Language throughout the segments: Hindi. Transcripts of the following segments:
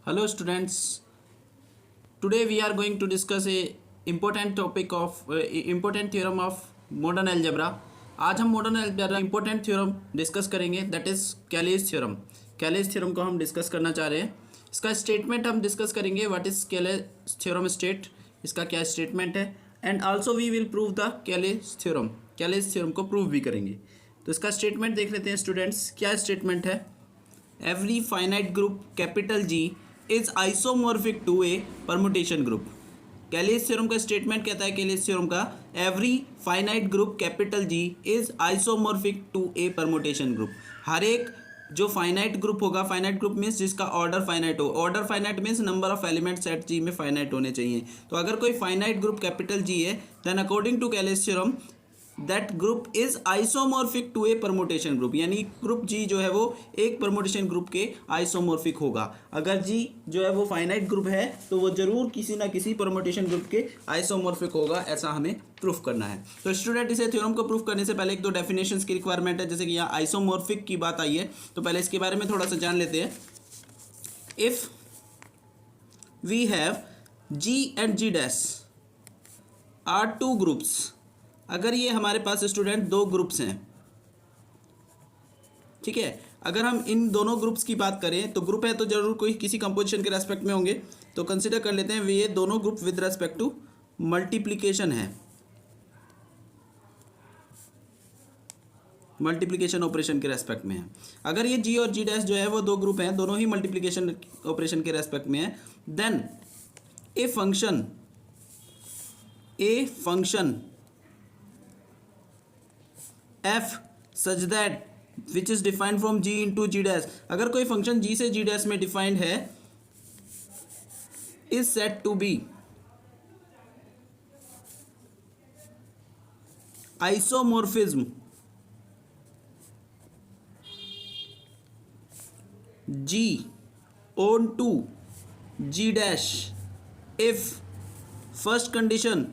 Hello students. Today we are going to discuss a important topic of important theorem of modern algebra. आज हम modern algebra important theorem discuss करेंगे, that is Cayley's theorem. Cayley's theorem को हम डिस्कस करना चाह रहे हैं। इसका स्टेटमेंट हम डिस्कस करेंगे, what is Cayley's theorem state, इसका क्या स्टेटमेंट है, and also we will prove the Cayley's theorem. Cayley's theorem को प्रूव भी करेंगे। तो इसका स्टेटमेंट देख लेते हैं स्टूडेंट्स, क्या स्टेटमेंट है। Every finite group capital G is isomorphic to a permutation group. Cayley's theorem का स्टेटमेंट कहता है, कैलेज थ्योरम का every finite group capital G is isomorphic to a permutation group. हर एक जो फाइनाइट ग्रुप होगा, फाइनाइट ग्रुप मीन्स जिसका ऑर्डर फाइनाइट हो, order finite means number of element set G में फाइनाइट होने चाहिए। तो अगर कोई फाइनाइट ग्रुप कैपिटल जी है, then according to Cayley's theorem that group is isomorphic to a permutation group, यानी ग्रुप जी जो है वो एक परमुटेशन ग्रुप के आइसोमॉर्फिक होगा। अगर जी जो है वो फाइनाइट ग्रुप है तो वो जरूर किसी ना किसी परमुटेशन ग्रुप के आइसोमॉर्फिक होगा, ऐसा हमें प्रूफ करना है। तो स्टूडेंट, इसे थ्योरम को प्रूफ करने से पहले एक दो डेफिनेशंस की रिक्वायरमेंट है। जैसे कि यहाँ आइसोमॉर्फिक की बात आई है, तो पहले इसके बारे में थोड़ा सा जान लेते हैं। If we have G and G dash are two groups, अगर ये हमारे पास स्टूडेंट दो ग्रुप्स हैं, ठीक है, अगर हम इन दोनों ग्रुप्स की बात करें तो ग्रुप है तो जरूर कोई किसी कंपोजिशन के रेस्पेक्ट में होंगे। तो कंसिडर कर लेते हैं ये दोनों group with respect to multiplication है, मल्टीप्लिकेशन ऑपरेशन के रेस्पेक्ट में है। अगर ये जी और जी डैश जो है वो दो ग्रुप हैं, दोनों ही मल्टीप्लिकेशन ऑपरेशन के रेस्पेक्ट में है, then a function f such that which is defined from g into g dash, अगर कोई फंक्शन g से g dash में डिफाइंड है, is said to be isomorphism g onto g dash if first condition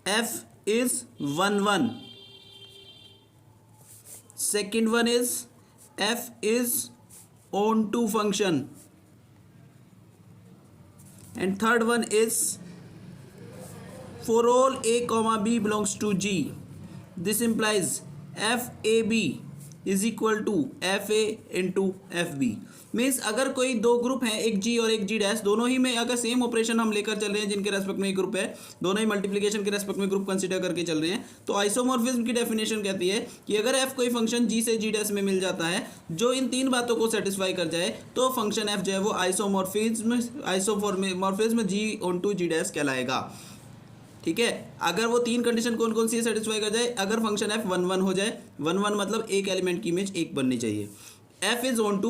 f is 1 1, second one is f is onto function, and third one is for all a comma b belongs to g, this implies fab is equal to fa into fb। Means अगर कोई दो ग्रुप हैं, एक जी और एक जी डैश, दोनों ही में अगर सेम ऑपरेशन हम लेकर चल रहे हैं, जिनके रेस्पेक्ट में एक ग्रुप है, दोनों ही मल्टीप्लिकेशन के रेस्पेक्ट में ग्रुप कंसीडर करके चल रहे हैं, तो आइसोमॉर्फिज्म की डेफिनेशन कहती है कि अगर एफ कोई फंक्शन जी से जी डैश में मिल जाता है जो इन तीन बातों को सेटिस्फाई कर जाए, तो फंक्शन एफ जो है वो आइसोमॉर्फिज्म जी ऑनटू जी डैश कहलाएगा। ठीक है, अगर वो तीन कंडीशन कौन कौन सी सेटिस्फाई कर जाए, अगर फंक्शन एफ 1 1 हो जाए, 1 1 मतलब एक एलिमेंट की इमेज एक बननी चाहिए, F is on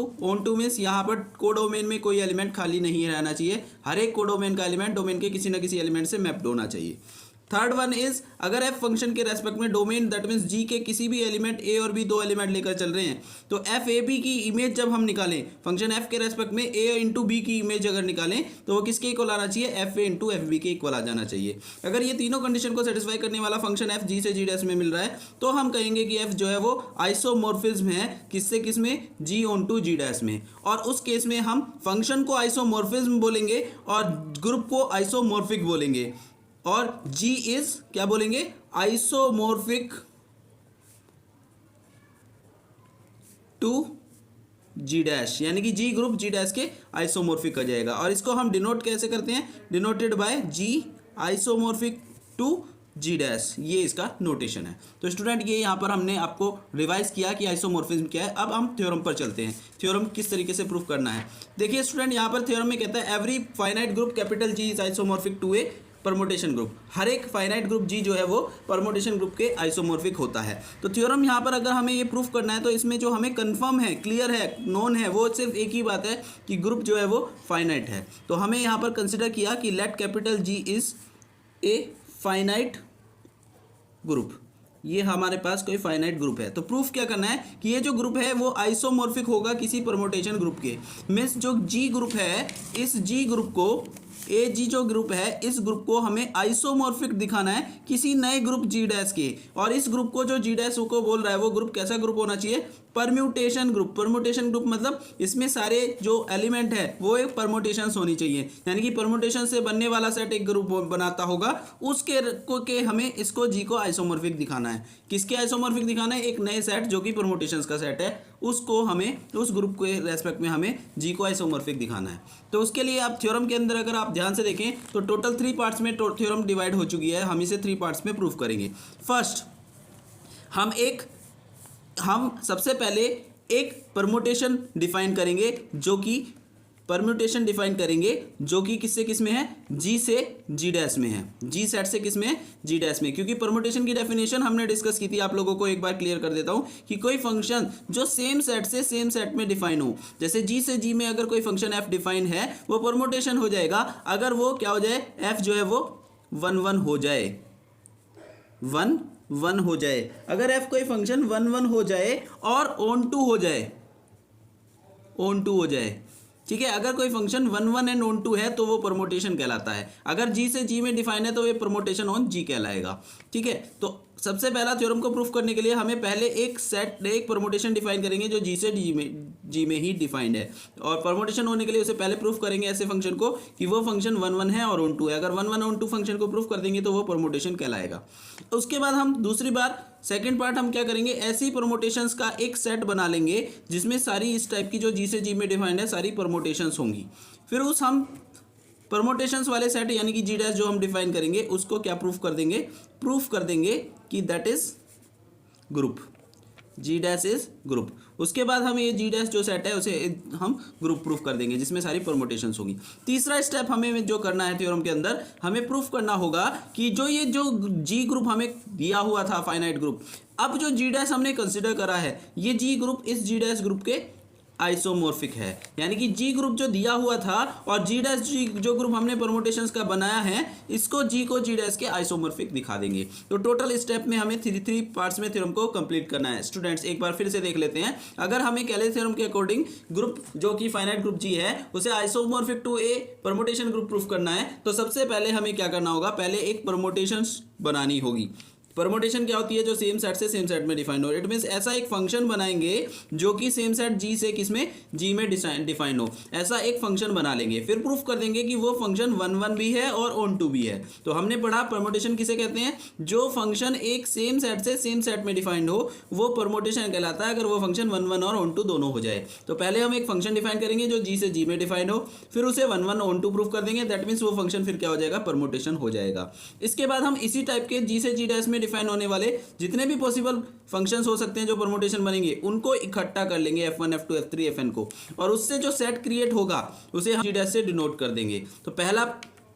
two means यहाँ पर कोडोमेन में कोई एलिमेंट खाली नहीं रहना चाहिए, हर एक कोडोमेन का एलिमेंट डोमेन के किसी न किसी एलिमेंट से मैप्ड होना चाहिए। थर्ड वन इज अगर एफ फंक्शन के रेस्पेक्ट में डोमेन दैट मीन्स जी के किसी भी एलिमेंट ए और बी, दो एलिमेंट लेकर चल रहे हैं, तो एफ ए बी की इमेज जब हम निकालें, फंक्शन एफ के रेस्पेक्ट में ए इंटू बी की इमेज अगर निकालें, तो वो किसके इक्वल आना चाहिए, एफ ए इंटू एफ बी के इक्वल आ जाना चाहिए। अगर ये तीनों कंडीशन को सेटिस्फाई करने वाला फंक्शन एफ जी से जी डैश में मिल रहा है, तो हम कहेंगे कि एफ जो है वो आइसोमॉर्फिज्म है, किससे किसमें, जी ऑनटू जी डैश में। और उस केस में हम फंक्शन को आइसोमॉर्फिज्म बोलेंगे और ग्रुप को आइसोमॉर्फिक बोलेंगे, और G इज क्या बोलेंगे, आइसोमॉर्फिक टू G डैश, यानी कि G ग्रुप G डैश के आइसोमॉर्फिक आ जाएगा। और इसको हम डिनोट कैसे करते हैं, denoted by G isomorphic to G dash, ये इसका नोटेशन है। तो स्टूडेंट, ये यहाँ पर हमने आपको रिवाइज किया कि आइसोमॉर्फिज्म क्या है। अब हम थ्योरम पर चलते हैं, थ्योरम किस तरीके से प्रूफ करना है। देखिए स्टूडेंट, यहाँ पर थ्योरम में कहता है every finite group capital G is isomorphic to a permutation group. हर एक फाइनाइट ग्रुप जी जो है वो परमुटेशन ग्रुप के आइसोमॉर्फिक होता है। तो थ्योरम यहाँ पर अगर हमें ये प्रूफ करना है, तो इसमें जो हमें कंफर्म है, क्लियर है, नोन है, वो सिर्फ एक ही बात है कि ग्रुप जो है वो फाइनाइट है। तो हमें यहाँ पर कंसिडर किया कि let capital G is a finite group, ये हमारे पास कोई फाइनाइट ग्रुप है। तो प्रूफ क्या करना है कि ये जो ग्रुप है वो आइसोमॉर्फिक होगा किसी परमुटेशन ग्रुप के। मीन्स जो जी ग्रुप है, इस जी ग्रुप को ए जी जो ग्रुप है, इस ग्रुप को हमें आइसोमॉर्फिक दिखाना है किसी नए ग्रुप जी डैश के, और इस ग्रुप को जो जी डैश को बोल रहा है वो ग्रुप कैसा ग्रुप होना चाहिए, परम्यूटेशन ग्रुप। परम्यूटेशन ग्रुप मतलब इसमें सारे जो एलिमेंट है वो एक परम्यूटेशंस होनी चाहिए, यानी कि परम्यूटेशन से बनने वाला सेट एक ग्रुप बनाता होगा, उसके को के हमें इसको जी को आइसोमॉर्फिक दिखाना है। किसके आइसोमॉर्फिक दिखाना है, एक नए सेट जो कि परम्यूटेशंस का सेट है, उसको हमें उस ग्रुप के रेस्पेक्ट में हमें जी को आइसोमॉर्फिक दिखाना है। तो उसके लिए आप थ्योरम के अंदर अगर आप ध्यान से देखें तो टोटल 3 पार्ट्स में थ्योरम डिवाइड हो चुकी है, हम इसे 3 पार्ट्स में प्रूव करेंगे। फर्स्ट हम सबसे पहले एक परम्यूटेशन डिफाइन करेंगे जो कि किससे किस में है, जी से जी डैश में है, जी सेट से किस में है, जी डैश में। क्योंकि परम्यूटेशन की डेफिनेशन हमने डिस्कस की थी, आप लोगों को एक बार क्लियर कर देता हूं कि कोई फंक्शन जो सेम सेट से सेम सेट में डिफाइन हो, जैसे जी से जी में अगर कोई फंक्शन एफ डिफाइन है वो परम्यूटेशन हो जाएगा अगर वो क्या हो जाए, एफ जो है वो 1 1 हो जाए, 1 1 हो जाए। अगर एफ कोई फंक्शन 1 1 हो जाए और ऑन टू हो जाए, ठीक है। अगर कोई फंक्शन 1 1 एंड ऑन टू है तो वो परम्यूटेशन कहलाता है। अगर जी से जी में डिफाइन है तो ये परम्यूटेशन ऑन जी कहलाएगा, ठीक है। तो सबसे पहला थ्योरम को प्रूफ करने के लिए हमें पहले एक परम्यूटेशन डिफाइन करेंगे जो जी से जी में ही डिफाइंड है, और परम्यूटेशन होने के लिए उसे पहले प्रूफ करेंगे ऐसे फंक्शन को कि वो फंक्शन 1 1 है और ऑन टू है। अगर 1 1 ऑन टू फंक्शन को प्रूफ कर देंगे तो वो परम्यूटेशन कहलाएगा। उसके बाद हम दूसरी बार सेकेंड पार्ट हम क्या करेंगे, ऐसी परम्यूटेशंस का एक सेट बना लेंगे जिसमें सारी इस टाइप की जो जी से जी में डिफाइंड है सारी परम्यूटेशंस होंगी। फिर उस हम परम्यूटेशंस वाले सेट यानी कि जी डैश जो हम डिफाइन करेंगे उसको क्या प्रूफ कर देंगे कि that is group, G dash is group. उसके बाद हम ये जी डैश जो सेट है उसे हम ग्रुप प्रूफ कर देंगे जिसमें सारी परम्यूटेशंस होंगी। तीसरा स्टेप हमें जो करना है थ्योरम के अंदर, हमें प्रूफ करना होगा कि जो जी ग्रुप हमें दिया हुआ था फाइनाइट ग्रुप, अब जो जी डैश हमने कंसिडर करा है ये जी ग्रुप इस जी डैश ग्रुप के आइसोमॉर्फिक है, यानी कि जी ग्रुप जो दिया हुआ था और जी डैश जी जो ग्रुप हमने परम्यूटेशंस का बनाया है इसको जी को जी डैश के आइसोमॉर्फिक दिखा देंगे। तो टोटल स्टेप में हमें 3 पार्ट्स में थ्योरम को कंप्लीट करना है। स्टूडेंट्स एक बार फिर से देख लेते हैं, अगर हमें केले थ्योरम के अकॉर्डिंग ग्रुप जो कि फाइनाइट ग्रुप जी है उसे isomorphic to a permutation group proof करना है, तो सबसे पहले हमें क्या करना होगा, पहले एक परम्यूटेशन बनानी होगी। परम्यूटेशन क्या होती है, जो सेम सेट से सेम सेट में डिफाइन हो। इट मीन्स ऐसा एक फंक्शन बनाएंगे जो कि सेम सेट जी से किसमें, जी में डिफाइन हो, ऐसा एक फंक्शन बना लेंगे। फिर प्रूफ कर देंगे कि वो फंक्शन 1 1 भी है और ऑन टू भी है। तो हमने पढ़ा परम्यूटेशन किसे कहते हैं, जो फंक्शन एक सेम सेट से सेम सेट में डिफाइंड हो वो परम्यूटेशन कहलाता है, अगर वो फंक्शन 1 1 और ऑन टू दोनों हो जाए। तो पहले हम एक फंक्शन डिफाइन करेंगे जो जी से जी में डिफाइंड हो, फिर उसे 1 1 ऑन टू प्रूफ कर देंगे, दैट मीन्स वो फंक्शन फिर क्या हो जाएगा, परम्यूटेशन हो जाएगा। इसके बाद हम इसी टाइप के जी से जी डैश में डिफाइन होने वाले जितने भी पॉसिबल फंक्शंस हो सकते हैं जो परम्यूटेशन बनेंगे उनको इकट्ठा कर लेंगे f1 f2 f3 fn को, और उससे जो सेट क्रिएट होगा उसे हम जी डैश से डिनोट कर देंगे। तो पहला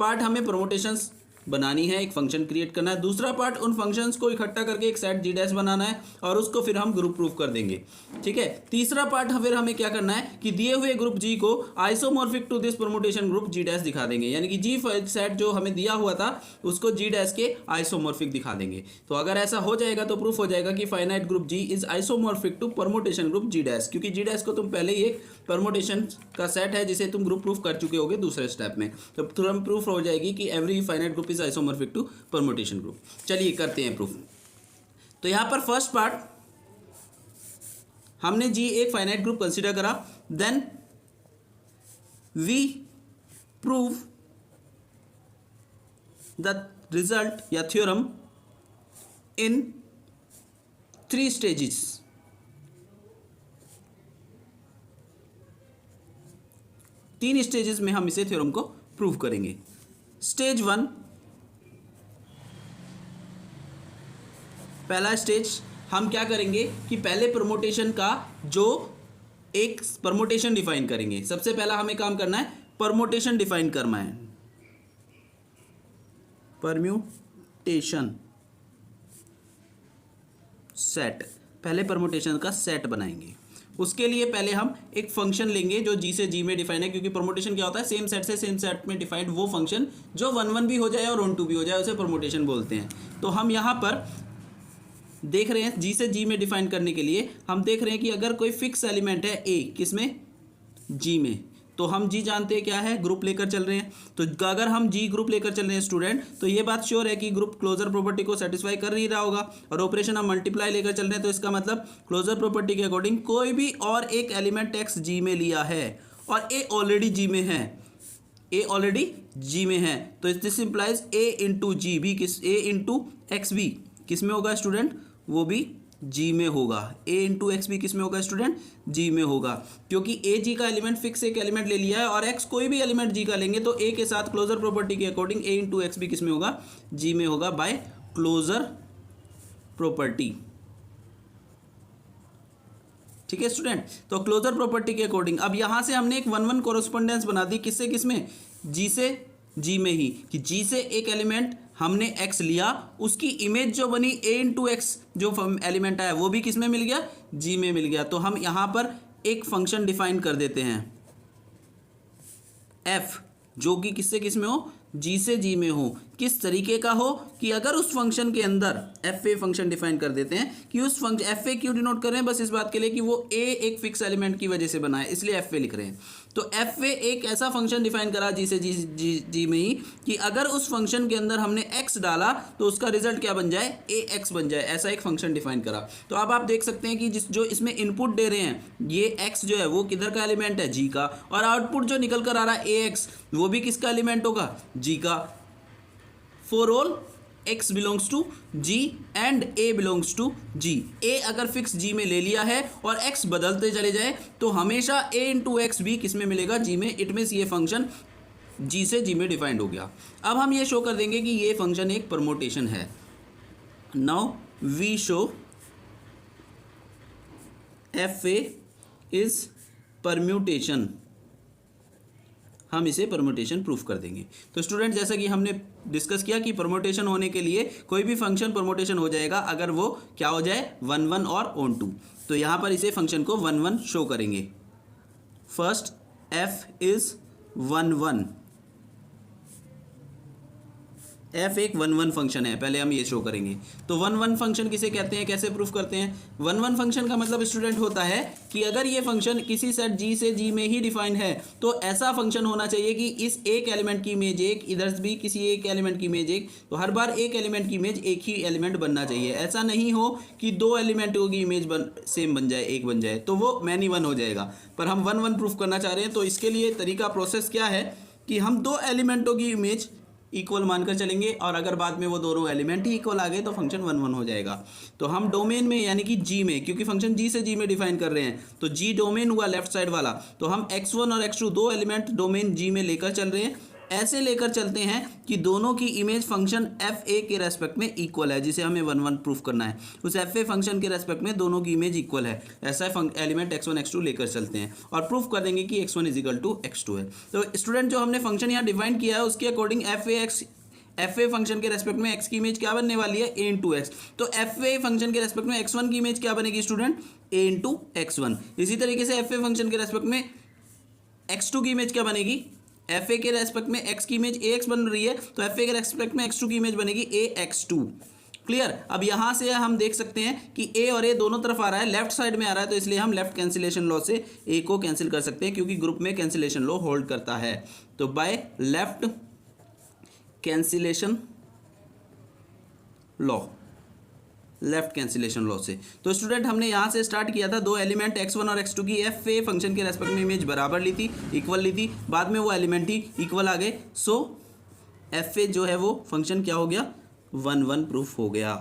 पार्ट हमें परम्यूटेशंस बनानी है, एक फंक्शन क्रिएट करना है। दूसरा पार्ट उन फंक्शंस को इकट्ठा करके एक सेट जी डैश बनाना है और उसको फिर हम ग्रुप प्रूफ कर देंगे, ठीक है। तीसरा पार्ट फिर हमें क्या करना है कि दिए हुए ग्रुप जी को isomorphic to this permutation group G dash दिखा देंगे, यानी कि जी सेट जो हमें दिया हुआ था उसको जी डैश के आइसोमॉर्फिक दिखा देंगे। तो अगर ऐसा हो जाएगा तो प्रूफ हो जाएगा कि finite group G is isomorphic to permutation group G dash, क्योंकि जी डैश को तुम पहले ही एक परम्यूटेशन का सेट है जिसे तुम ग्रुप प्रूफ कर चुके होगे दूसरे स्टेप में। तो तुरंत प्रूफ हो जाएगी कि every finite group is isomorphic to permutation group. चलिए करते हैं प्रूफ। तो यहां पर फर्स्ट पार्ट हमने जी एक फाइनाइट ग्रुप कंसीडर करा, then we prove the result या थ्योरम इन 3 स्टेजेस। तीन स्टेजेस में हम इसे थ्योरम को प्रूव करेंगे। स्टेज 1, पहला स्टेज हम क्या करेंगे कि पहले परम्यूटेशन का जो एक परम्यूटेशन डिफाइन करेंगे। सबसे पहला हमें काम करना है परम्यूटेशन डिफाइन करना है, परम्यूटेशन सेट, पहले परम्यूटेशन का सेट बनाएंगे। उसके लिए पहले हम एक फंक्शन लेंगे जो जी से जी में डिफाइन है, क्योंकि परम्यूटेशन क्या होता है, सेम सेट से सेम सेट में डिफाइंड वो फंक्शन जो 1 1 भी हो जाए और ऑन टू भी हो जाए उसे परम्यूटेशन बोलते हैं। तो हम यहाँ पर देख रहे हैं जी से जी में डिफाइन करने के लिए हम देख रहे हैं कि अगर कोई फिक्स एलिमेंट है ए किसमें, जी में, तो हम जी जानते हैं क्या है, ग्रुप लेकर चल रहे हैं। तो अगर हम जी ग्रुप लेकर चल रहे हैं स्टूडेंट, तो ये बात श्योर है कि ग्रुप क्लोजर प्रॉपर्टी को सेटिस्फाई कर ही रहा होगा। और ऑपरेशन हम मल्टीप्लाई लेकर चल रहे हैं, तो इसका मतलब क्लोजर प्रॉपर्टी के अकॉर्डिंग कोई भी और एक एलिमेंट एक्स जी में लिया है और ए ऑलरेडी जी में है, ए ऑलरेडी जी में है, तो दिस इंप्लाइज ए इंटू जी भी किस, ए इंटू एक्स भी किस में होगा स्टूडेंट, वो भी जी में होगा। ए इंटू एक्स भी किस में होगा स्टूडेंट, जी में होगा, क्योंकि ए जी का एलिमेंट फिक्स एक एलिमेंट ले लिया है और एक्स कोई भी एलिमेंट जी का लेंगे तो ए के साथ क्लोजर प्रॉपर्टी के अकॉर्डिंग ए इंटू एक्स भी किस में होगा, जी में होगा बाय क्लोजर प्रॉपर्टी। ठीक है स्टूडेंट, तो क्लोजर प्रॉपर्टी के अकॉर्डिंग अब यहां से हमने एक 1-1 कोरेस्पोंडेंस बना दी, किससे किसमें, जी से जी में ही, कि जी से एक एलिमेंट हमने x लिया, उसकी इमेज जो बनी a इंटू एक्स जो एलिमेंट आया वो भी किस में मिल गया, g में मिल गया। तो हम यहां पर एक फंक्शन डिफाइन कर देते हैं f, जो कि किससे किस में हो, जी से जी में हो। किस तरीके का हो कि अगर उस फंक्शन के अंदर एफ ए फंक्शन डिफाइन कर देते हैं कि उस फंक्शन, एफ ए क्यों डिनोट कर रहे हैं, बस इस बात के लिए कि वो ए एक फिक्स एलिमेंट की वजह से बना है, इसलिए एफ ए लिख रहे हैं। तो एफ ए एक ऐसा फंक्शन डिफाइन करा जी से जी में ही कि अगर उस फंक्शन के अंदर हमने एक्स डाला तो उसका रिजल्ट क्या बन जाए, ए एक्स बन जाए, ऐसा एक फंक्शन डिफाइन करा। तो अब आप देख सकते हैं कि जो इसमें इनपुट दे रहे हैं ये एक्स जो है वो किधर का एलिमेंट है, जी का, और आउटपुट जो निकल कर आ रहा है ए एक्स वो भी किसका एलिमेंट होगा, जी का। For all x belongs to g and a belongs to g, a अगर फिक्स g में ले लिया है और x बदलते चले जाए तो हमेशा a इंटू एक्स भी किस में मिलेगा, g में। इट मीन्स ये फंक्शन g से g में डिफाइंड हो गया। अब हम ये शो कर देंगे कि ये फंक्शन एक परमोटेशन है। Now we show f a is permutation, हम इसे परम्यूटेशन प्रूफ कर देंगे। तो स्टूडेंट जैसा कि हमने डिस्कस किया कि परम्यूटेशन होने के लिए कोई भी फंक्शन परम्यूटेशन हो जाएगा अगर वो क्या हो जाए, 1-1 और ऑन टू। तो यहाँ पर इसे फंक्शन को 1-1 शो करेंगे। फर्स्ट f इज 1-1, f एक 1-1 फंक्शन है, पहले हम ये शो करेंगे। तो 1-1 फंक्शन किसे कहते हैं, कैसे प्रूफ करते हैं। 1-1 फंक्शन का मतलब स्टूडेंट होता है कि अगर ये फंक्शन किसी सेट g से g में ही डिफाइन है तो ऐसा फंक्शन होना चाहिए कि इस एक एलिमेंट की इमेज एक, इधर भी किसी एक एलिमेंट की इमेज एक, तो हर बार एक एलिमेंट की इमेज एक ही एलिमेंट बनना चाहिए। ऐसा नहीं हो कि दो एलिमेंटों की इमेज सेम बन जाए, एक बन जाए, तो वो मैनी वन हो जाएगा। पर हम 1-1 प्रूफ करना चाह रहे हैं, तो इसके लिए तरीका प्रोसेस क्या है कि हम दो एलिमेंटों की इमेज इक्वल मानकर चलेंगे और अगर बाद में वो दोनों एलिमेंट ही इक्वल आ गए तो फंक्शन 1-1 हो जाएगा। तो हम डोमेन में यानी कि जी में, क्योंकि फंक्शन जी से जी में डिफाइन कर रहे हैं तो जी डोमेन हुआ लेफ्ट साइड वाला, तो हम x1 और x2 दो एलिमेंट डोमेन जी में लेकर चल रहे हैं। ऐसे लेकर चलते हैं कि दोनों की इमेज फंक्शन एफ ए के रेस्पेक्ट में इक्वल है, जिसे हमें 1-1 प्रूफ करना है। उस एफ ए फंक्शन के रेस्पेक्ट में दोनों की इमेज इक्वल है, ऐसा एलिमेंट x1 x2 लेकर चलते हैं और प्रूफ कर देंगे कि x1 is equal to x2 है। तो स्टूडेंट जो हमने फंक्शन यहाँ डिफाइन किया है उसके अकॉर्डिंग एफ ए फंक्शन के रेस्पेक्ट में x की इमेज क्या बनने वाली है, a इंटू एक्स। तो एफ ए फंक्शन के रेस्पेक्ट में x1 की इमेज क्या बनेगी स्टूडेंट, a इंटू x1। इसी तरीके से एफ ए फंक्शन के रेस्पेक्ट में x2 की इमेज क्या बनेगी, एफ ए के रेस्पेक्ट में x की इमेज ax बन रही है तो एफ ए के रेस्पेक्ट में x2 की इमेज बनेगी ax2। क्लियर। अब यहाँ से हम देख सकते हैं कि a और a दोनों तरफ आ रहा है, लेफ्ट साइड में आ रहा है, तो इसलिए हम लेफ्ट कैंसिलेशन लॉ से a को कैंसिल कर सकते हैं क्योंकि ग्रुप में कैंसिलेशन लॉ होल्ड करता है। तो by left cancellation law, left cancellation law से। तो स्टूडेंट हमने यहाँ से स्टार्ट किया था, दो एलिमेंट x1 और x2 की एफ ए फंक्शन के रेस्पेक्ट में इमेज बराबर ली थी, इक्वल ली थी, बाद में वो एलिमेंट ही इक्वल आ गए। सो एफ ए जो है वो फंक्शन क्या हो गया, 1-1 प्रूफ हो गया।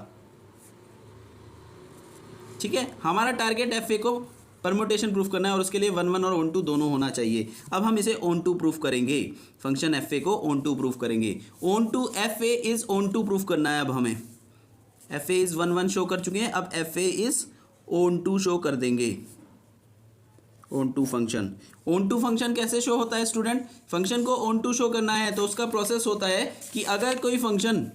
ठीक है, हमारा टारगेट एफ ए को परमुटेशन प्रूफ करना है और उसके लिए 1-1 और ऑन टू दोनों होना चाहिए। अब हम इसे ऑन टू प्रूफ करेंगे, फंक्शन एफ ए को ऑन टू प्रूफ करेंगे। Onto f a is onto proof करना है। अब हमें एफ ए इज 1-1 शो कर चुके हैं, अब f a is onto show कर देंगे। Onto function, onto function कैसे शो होता है स्टूडेंट, फंक्शन को ऑन टू शो करना है तो उसका प्रोसेस होता है कि अगर कोई फंक्शन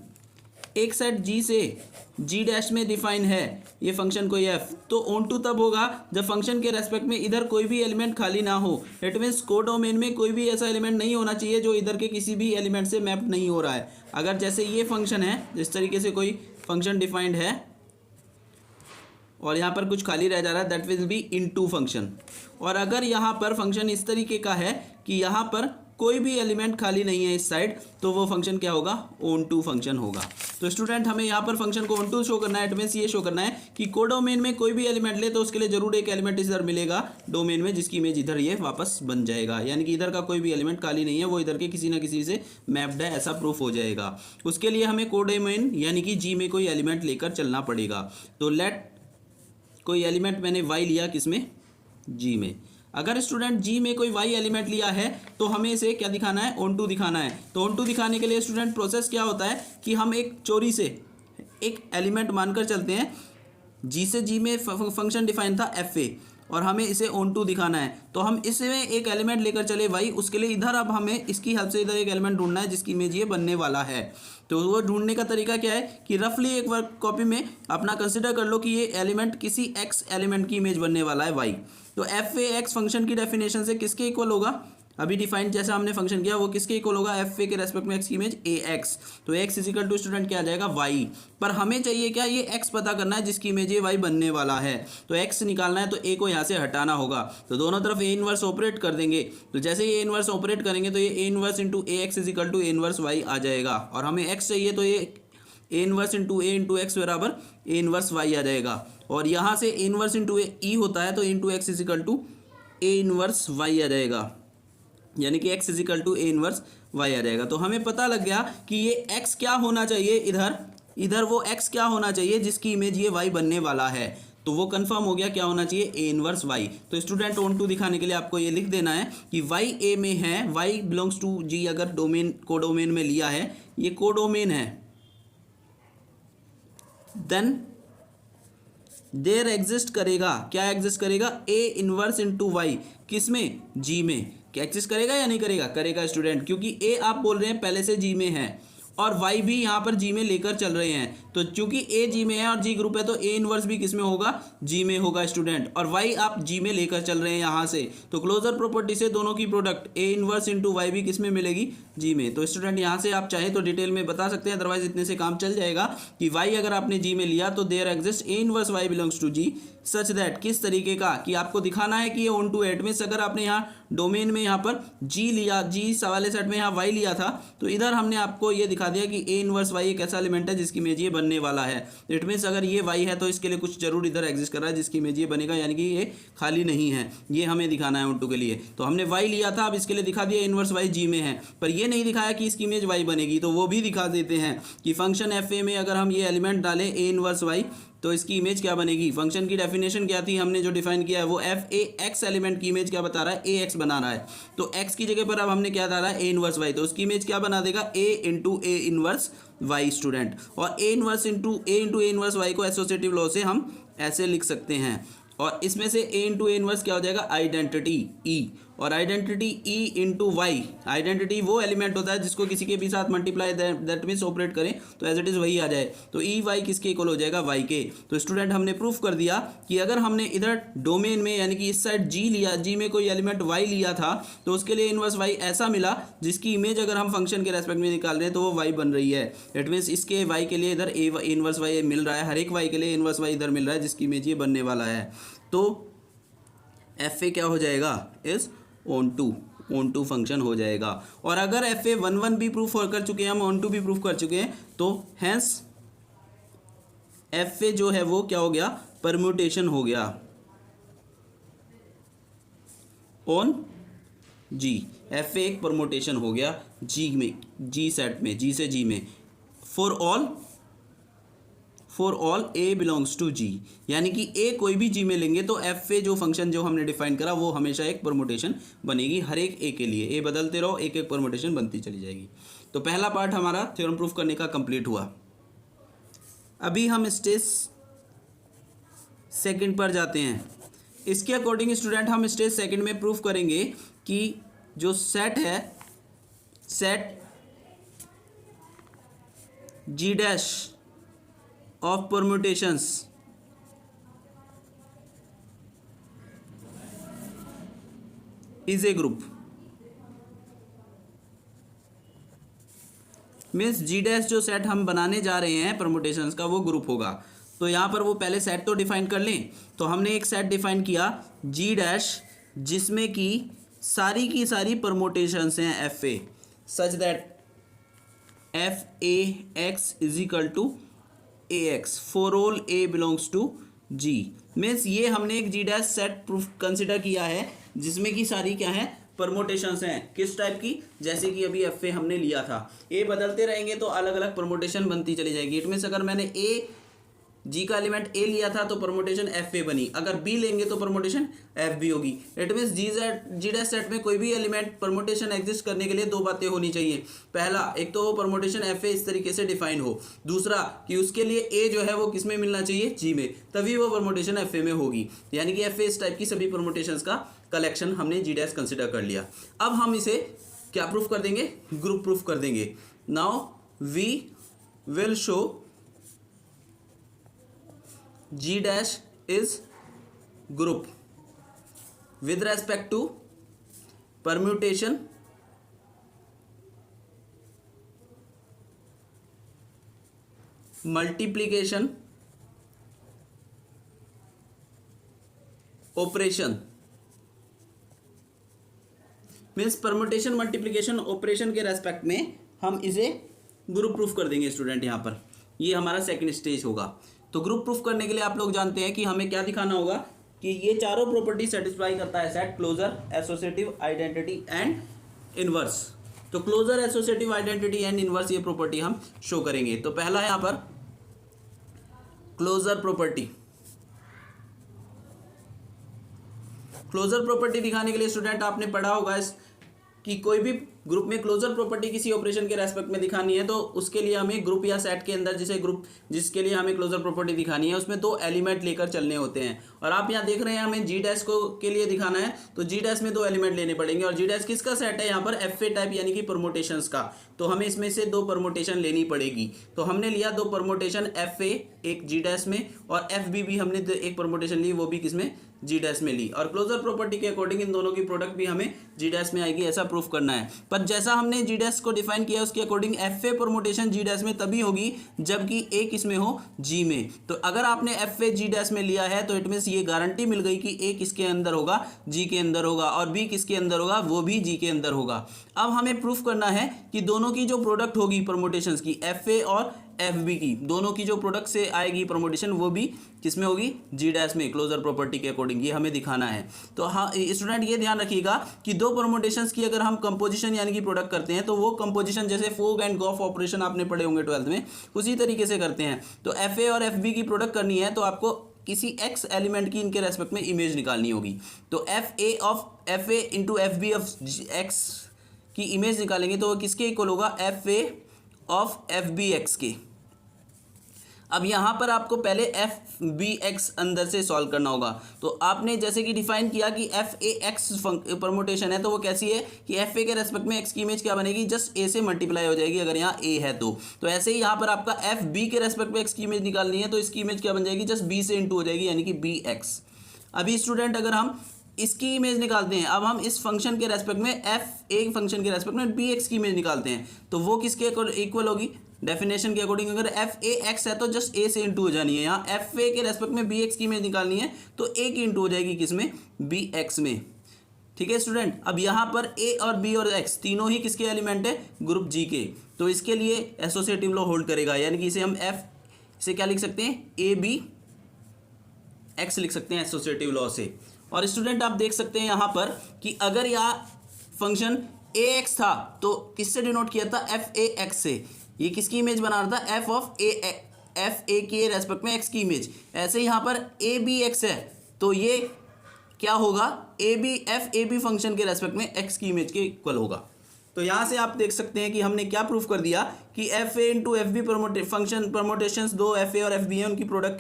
एक सेट जी से जी डैश में डिफाइन है, ये फंक्शन कोई एफ, तो ऑन टू तब होगा जब फंक्शन के रेस्पेक्ट में इधर कोई भी एलिमेंट खाली ना हो। इट मीन्स कोडोमेन में कोई भी ऐसा एलिमेंट नहीं होना चाहिए जो इधर के किसी भी एलिमेंट से मैप नहीं हो रहा है। अगर जैसे ये फंक्शन है, जिस तरीके से कोई फंक्शन डिफाइंड है और यहाँ पर कुछ खाली रह जा रहा है, that will be into function. और अगर यहाँ पर फंक्शन इस तरीके का है कि यहाँ पर कोई भी एलिमेंट खाली नहीं है इस साइड, तो वो फंक्शन क्या होगा, ऑन टू फंक्शन होगा। तो स्टूडेंट हमें यहाँ पर फंक्शन को ऑन टू शो करना है, इट मीन्स ये शो करना है कि कोडोमेन में कोई भी एलिमेंट ले तो उसके लिए जरूर एक एलिमेंट इधर मिलेगा डोमेन में, जिसकी इमेज इधर ये वापस बन जाएगा, यानी कि इधर का कोई भी एलिमेंट खाली नहीं है, वो इधर के किसी ना किसी से मैप्ड है, ऐसा प्रूफ हो जाएगा। उसके लिए हमें कोडोमेन यानी कि जी में कोई एलिमेंट लेकर चलना पड़ेगा। तो लेट कोई एलिमेंट मैंने वाई लिया, किसमें, जी में। अगर स्टूडेंट जी में कोई वाई एलिमेंट लिया है तो हमें इसे क्या दिखाना है, ऑन टू दिखाना है। तो ऑन टू दिखाने के लिए स्टूडेंट प्रोसेस क्या होता है कि हम एक चोरी से एक एलिमेंट मानकर चलते हैं, जी से जी में फंक्शन डिफाइन था एफ ए, और हमें इसे ऑन टू दिखाना है। तो हम इसमें एक एलिमेंट लेकर चले वाई, उसके लिए इधर अब हमें इसकी हेल्प से इधर एक एलिमेंट ढूंढना है जिसकी इमेज ये बनने वाला है। तो वो ढूंढने का तरीका क्या है कि रफली एक वर्क कॉपी में अपना कंसिडर कर लो कि ये एलिमेंट किसी एक्स एलिमेंट की इमेज बनने वाला है वाई। तो एफ ए एक्स फंक्शन की डेफिनेशन से किसके इक्वल होगा, अभी डिफाइन जैसा हमने फंक्शन किया वो किसके इक्वल होगा, एफ ए के रेस्पेक्ट में एक्स की इमेज ए एक्स। तो एक्स इजिकल टू स्टूडेंट क्या आ जाएगा, वाई। पर हमें चाहिए क्या, ये एक्स पता करना है जिसकी इमेज ये वाई बनने वाला है। तो एक्स निकालना है तो ए को यहाँ से हटाना होगा, तो दोनों तरफ ए इनवर्स ऑपरेट कर देंगे। तो जैसे ये इनवर्स ऑपरेट करेंगे तो ये A inverse into A X is equal to A inverse Y आ जाएगा, और हमें एक्स चाहिए तो ये ए इनवर्स इंटू एक्स बराबर ए इनवर्स वाई आ जाएगा। और यहाँ से ए इनवर्स इंटू ए ई होता है तो into X is equal to A inverse Y आ जाएगा, यानी कि x is equal to A inverse Y आ जाएगा। तो हमें पता लग गया कि ये x क्या होना चाहिए, इधर वो x क्या होना चाहिए जिसकी इमेज ये y बनने वाला है। तो वो कंफर्म हो गया, क्या होना चाहिए, a इनवर्स y। तो स्टूडेंट ऑन टू दिखाने के लिए आपको ये लिख देना है कि y a में है, y बिलोंग्स टू g, अगर डोमेन कोडोमेन में लिया है, ये कोडोमेन है, देन देयर एग्जिस्ट करेगा, क्या एग्जिस्ट करेगा, a इनवर्स इंटू वाई, किसमें, g में। क्या एग्जिस्ट करेगा या नहीं करेगा, करेगा स्टूडेंट, क्योंकि a आप बोल रहे हैं पहले से g में है और y भी यहाँ पर g में लेकर चल रहे हैं। तो चूंकि a g में है और g ग्रुप है तो a इनवर्स भी किस में होगा, g में होगा स्टूडेंट, और y आप g में लेकर चल रहे हैं यहाँ से। तो क्लोजर प्रॉपर्टी से दोनों की product a inverse into y भी किस में मिलेगी, g में। तो स्टूडेंट यहाँ से आप चाहे तो डिटेल में बता सकते हैं, अदरवाइज इतने से काम चल जाएगा कि y अगर आपने g में लिया तो there exist a inverse y belongs to g such that, किस तरीके का कि आपको दिखाना है कि ये ऑन टू एट मीन्स अगर आपने यहाँ डोमेन में यहाँ पर g लिया, g वाले सेट में यहाँ y लिया था, तो इधर हमने आपको ये दिखा दिया कि a इनवर्स y एक ऐसा एलिमेंट है जिसकी इमेज ये बनने वाला है। इट मीन्स अगर ये y है तो इसके लिए कुछ जरूर इधर एग्जिस्ट कर रहा है जिसकी इमेज ये बनेगा, यानी कि ये खाली नहीं है, ये हमें दिखाना है ऑन टू के लिए। तो हमने y लिया था, अब इसके लिए दिखा दिया इनवर्स y g में है, पर ये नहीं दिखाया कि इसकी इमेज y बनेगी। तो वो भी दिखा देते हैं कि फंक्शन एफ ए में अगर हम ये एलिमेंट डालें a इनवर्स y तो इसकी इमेज क्या बनेगी। फंक्शन की डेफिनेशन क्या थी, हमने जो डिफाइन किया है वो एफ ए एक्स एलिमेंट की इमेज क्या बता रहा है, ए एक्स बना रहा है। तो एक्स की जगह पर अब हमने क्या डाला है, ए इनवर्स वाई, तो उसकी इमेज क्या बना देगा, A into A inverse Y student. और A inverse into A inverse Y को एसोसिएटिव लॉ से हम ऐसे लिख सकते हैं, और इसमें से ए इंटू ए इनवर्स क्या हो जाएगा, आइडेंटिटी ई, और identity e into y, identity वो एलिमेंट होता है जिसको किसी के भी साथ मल्टीप्लाई दैट मीन्स ऑपरेट करें तो एज इट इज़ वही आ जाए। तो ई वाई किसके इक्वल हो जाएगा, वाई के। तो स्टूडेंट हमने प्रूफ कर दिया कि अगर हमने इधर डोमेन में यानी कि इस साइड जी लिया, जी में कोई एलिमेंट वाई लिया था तो उसके लिए इनवर्स वाई ऐसा मिला जिसकी इमेज अगर हम फंक्शन के रेस्पेक्ट में निकाल रहे हैं तो वो वाई बन रही है। इट मीन्स इसके वाई के लिए इधर ए इनवर्स वाई मिल रहा है, हर एक वाई के लिए इनवर्स वाई इधर मिल रहा है जिसकी इमेज ये बनने वाला है। तो एफ ए क्या हो जाएगा, इज ऑन टू फंक्शन हो जाएगा। और अगर एफ ए 1 भी प्रूफ कर चुके हैं, हम ऑन टू भी प्रूफ कर चुके हैं, तो हैंस एफ ए जो है वो क्या हो गया, परम्यूटेशन हो गया ऑन जी। एफ ए एक परम्यूटेशन हो गया जी में, जी सेट में, जी से जी में, for all A belongs to G, यानी कि ए कोई भी जी में लेंगे तो एफ ए जो फंक्शन जो हमने डिफाइन करा वो हमेशा एक परमुटेशन बनेगी हर एक ए के लिए। ए बदलते रहो, एक एक परमुटेशन बनती चली जाएगी। तो पहला पार्ट हमारा थ्योरम प्रूफ करने का कंप्लीट हुआ। अभी हम स्टेज सेकंड पर जाते हैं। इसके अकॉर्डिंग स्टूडेंट हम स्टेज सेकंड में प्रूफ करेंगे कि जो सेट है, set G dash of permutations is a group, means G dash जो सेट हम बनाने जा रहे हैं परमुटेशंस का वो ग्रुप होगा। तो यहाँ पर वो पहले सेट तो डिफाइन कर लें। तो हमने एक सेट डिफाइन किया जी डैश जिसमें कि सारी की सारी परमोटेशंस हैं f a such that f a x is equal to a x for all A belongs to G. Means ये हमने एक G dash set proof consider किया है जिसमें कि सारी क्या है परमोटेशंस हैं। किस टाइप की, जैसे कि अभी एफ ए हमने लिया था, ए बदलते रहेंगे तो अलग अलग परमोटेशन बनती चली जाएगी। इट मीन्स अगर मैंने ए जी का एलिमेंट ए लिया था तो परमोटेशन एफ ए बनी, अगर बी लेंगे तो परमोटेशन एफ बी होगी। It means G dash set में कोई भी एलिमेंट परमोटेशन एग्जिस्ट करने के लिए दो बातें होनी चाहिए। पहला, एक तो वो परमोटेशन एफ ए इस तरीके से डिफाइन हो, दूसरा कि उसके लिए ए जो है वो किस में मिलना चाहिए, जी में, तभी वो परमोटेशन एफ ए में होगी। यानी कि एफ ए इस टाइप की सभी परमोटेशंस का कलेक्शन हमने जी डैश कंसिडर कर लिया। अब हम इसे क्या प्रूफ कर देंगे, ग्रुप प्रूफ कर देंगे। Now we will show G dash is group with respect to permutation, multiplication, operation। Means permutation multiplication operation के रेस्पेक्ट में हम इसे ग्रुप प्रूफ कर देंगे स्टूडेंट। यहाँ पर ये हमारा सेकंड स्टेज होगा। तो ग्रुप प्रूफ करने के लिए आप लोग जानते हैं कि हमें क्या दिखाना होगा कि ये चारों प्रॉपर्टी सेटिस्फाई करता है set, closure, associative, identity and inverse. तो closure, associative, identity and inverse ये प्रॉपर्टी हम शो करेंगे। तो पहला है यहाँ पर क्लोजर प्रॉपर्टी। क्लोजर प्रॉपर्टी दिखाने के लिए स्टूडेंट आपने पढ़ा होगा कि कोई भी ग्रुप में क्लोजर प्रॉपर्टी किसी ऑपरेशन के रेस्पेक्ट में दिखानी है तो उसके लिए हमें ग्रुप या सेट के अंदर जिसके लिए हमें क्लोजर प्रॉपर्टी दिखानी है उसमें दो एलिमेंट लेकर चलने होते हैं। और आप यहाँ देख रहे हैं हमें जी डैश को के लिए दिखाना है तो जी डैश में दो एलिमेंट लेने पड़ेंगे। और जी डैश किसका सेट है, यहाँ पर एफ ए टाइप यानी कि परमोटेशंस का। तो हमें इसमें से दो परमोटेशन लेनी पड़ेगी। तो हमने लिया दो परमोटेशन एफ ए एक जी डैश में, और एफ बी भी हमने एक परमोटेशन ली, वो भी किसमें, जी डैश में ली। और क्लोजर प्रॉपर्टी के अकॉर्डिंग इन दोनों की प्रोडक्ट भी हमें जी डैश में आएगी, ऐसा प्रूफ करना है। पर जैसा हमने जी डैश को डिफाइन किया उसके according f a permutation G dash में तभी होगी जबकि ए किसमें हो, जी में। तो अगर आपने एफ ए जी डैश में लिया है तो इट मीन्स ये गारंटी मिल गई कि ए किसके अंदर होगा, जी के अंदर होगा, और बी किसके अंदर होगा, वो भी जी के अंदर होगा। अब हमें प्रूफ करना है कि दोनों की जो प्रोडक्ट होगी परमोटेशंस की, एफ ए और एफ बी की, दोनों की जो प्रोडक्ट से आएगी परमोटेशन वो भी किसमें होगी, जी डैश में, क्लोजर प्रॉपर्टी के अकॉर्डिंग। ये हमें दिखाना है। तो हाँ स्टूडेंट ये ध्यान रखिएगा कि दो परमोटेशंस की अगर हम कंपोजिशन यानी कि प्रोडक्ट करते हैं तो वो कंपोजिशन जैसे फोग एंड गॉफ ऑपरेशन आपने पढ़े होंगे 12th में, उसी तरीके से करते हैं। तो एफ ए और एफ बी की प्रोडक्ट करनी है तो आपको किसी एक्स एलिमेंट की इनके रेस्पेक्ट में इमेज निकालनी होगी। तो f a of f A into F b of x की इमेज निकालेंगे तो वो किसके इक्वल होगा, f a of f b x के। अब यहाँ पर आपको पहले एफ बी एक्स अंदर से सॉल्व करना होगा। तो आपने जैसे कि डिफाइन किया कि एफ ए एक्स परमोटेशन है तो वो कैसी है कि एफ ए के रेस्पेक्ट में एक्स की इमेज क्या बनेगी, जस्ट ए से मल्टीप्लाई हो जाएगी अगर यहाँ ए है तो। ऐसे ही यहाँ पर आपका एफ बी के रेस्पेक्ट में एक्स की इमेज निकालनी है तो इसकी इमेज क्या बन जाएगी, जस्ट बी से इंटू हो जाएगी यानी कि बी एक्स। अभी स्टूडेंट अगर हम इसकी इमेज निकालते हैं, अब हम इस फंक्शन के रेस्पेक्ट में एफ ए फंक्शन के रेस्पेक्ट में बी एक्स की इमेज निकालते हैं तो वो किसके इक्वल होगी, डेफिनेशन के अकॉर्डिंग अगर एफ ए एक्स है तो जस्ट ए से इंटू हो जानी है। यहाँ एफ ए के रेस्पेक्ट में बी एक्स की इमेज निकालनी है तो ए की इंटू हो जाएगी किसमें, बी एक्स में। ठीक है स्टूडेंट। अब यहाँ पर ए और बी और एक्स तीनों ही किसके एलिमेंट है, ग्रुप जी के। तो इसके लिए एसोसिएटिव लॉ होल्ड करेगा, यानी कि इसे हम इसे क्या लिख सकते हैं, ए बी एक्स लिख सकते हैं एसोसिएटिव लॉ से। और स्टूडेंट आप देख सकते हैं यहाँ पर कि अगर यह फंक्शन ए एक्स था तो किससे डिनोट किया था, एफ ए एक्स से। ये किसकी इमेज बना रहा था, एफ ऑफ एफ ए के रेस्पेक्ट में एक्स की इमेज। ऐसे यहाँ पर ए बी एक्स है तो ये क्या होगा, a b f A b function के रेस्पेक्ट में एक्स की इमेज के इक्वल होगा। तो यहाँ से आप देख सकते हैं कि हमने क्या प्रूफ कर दिया कि F A into F B function permutations दो एफ ए और एफ बी है, उनकी प्रोडक्ट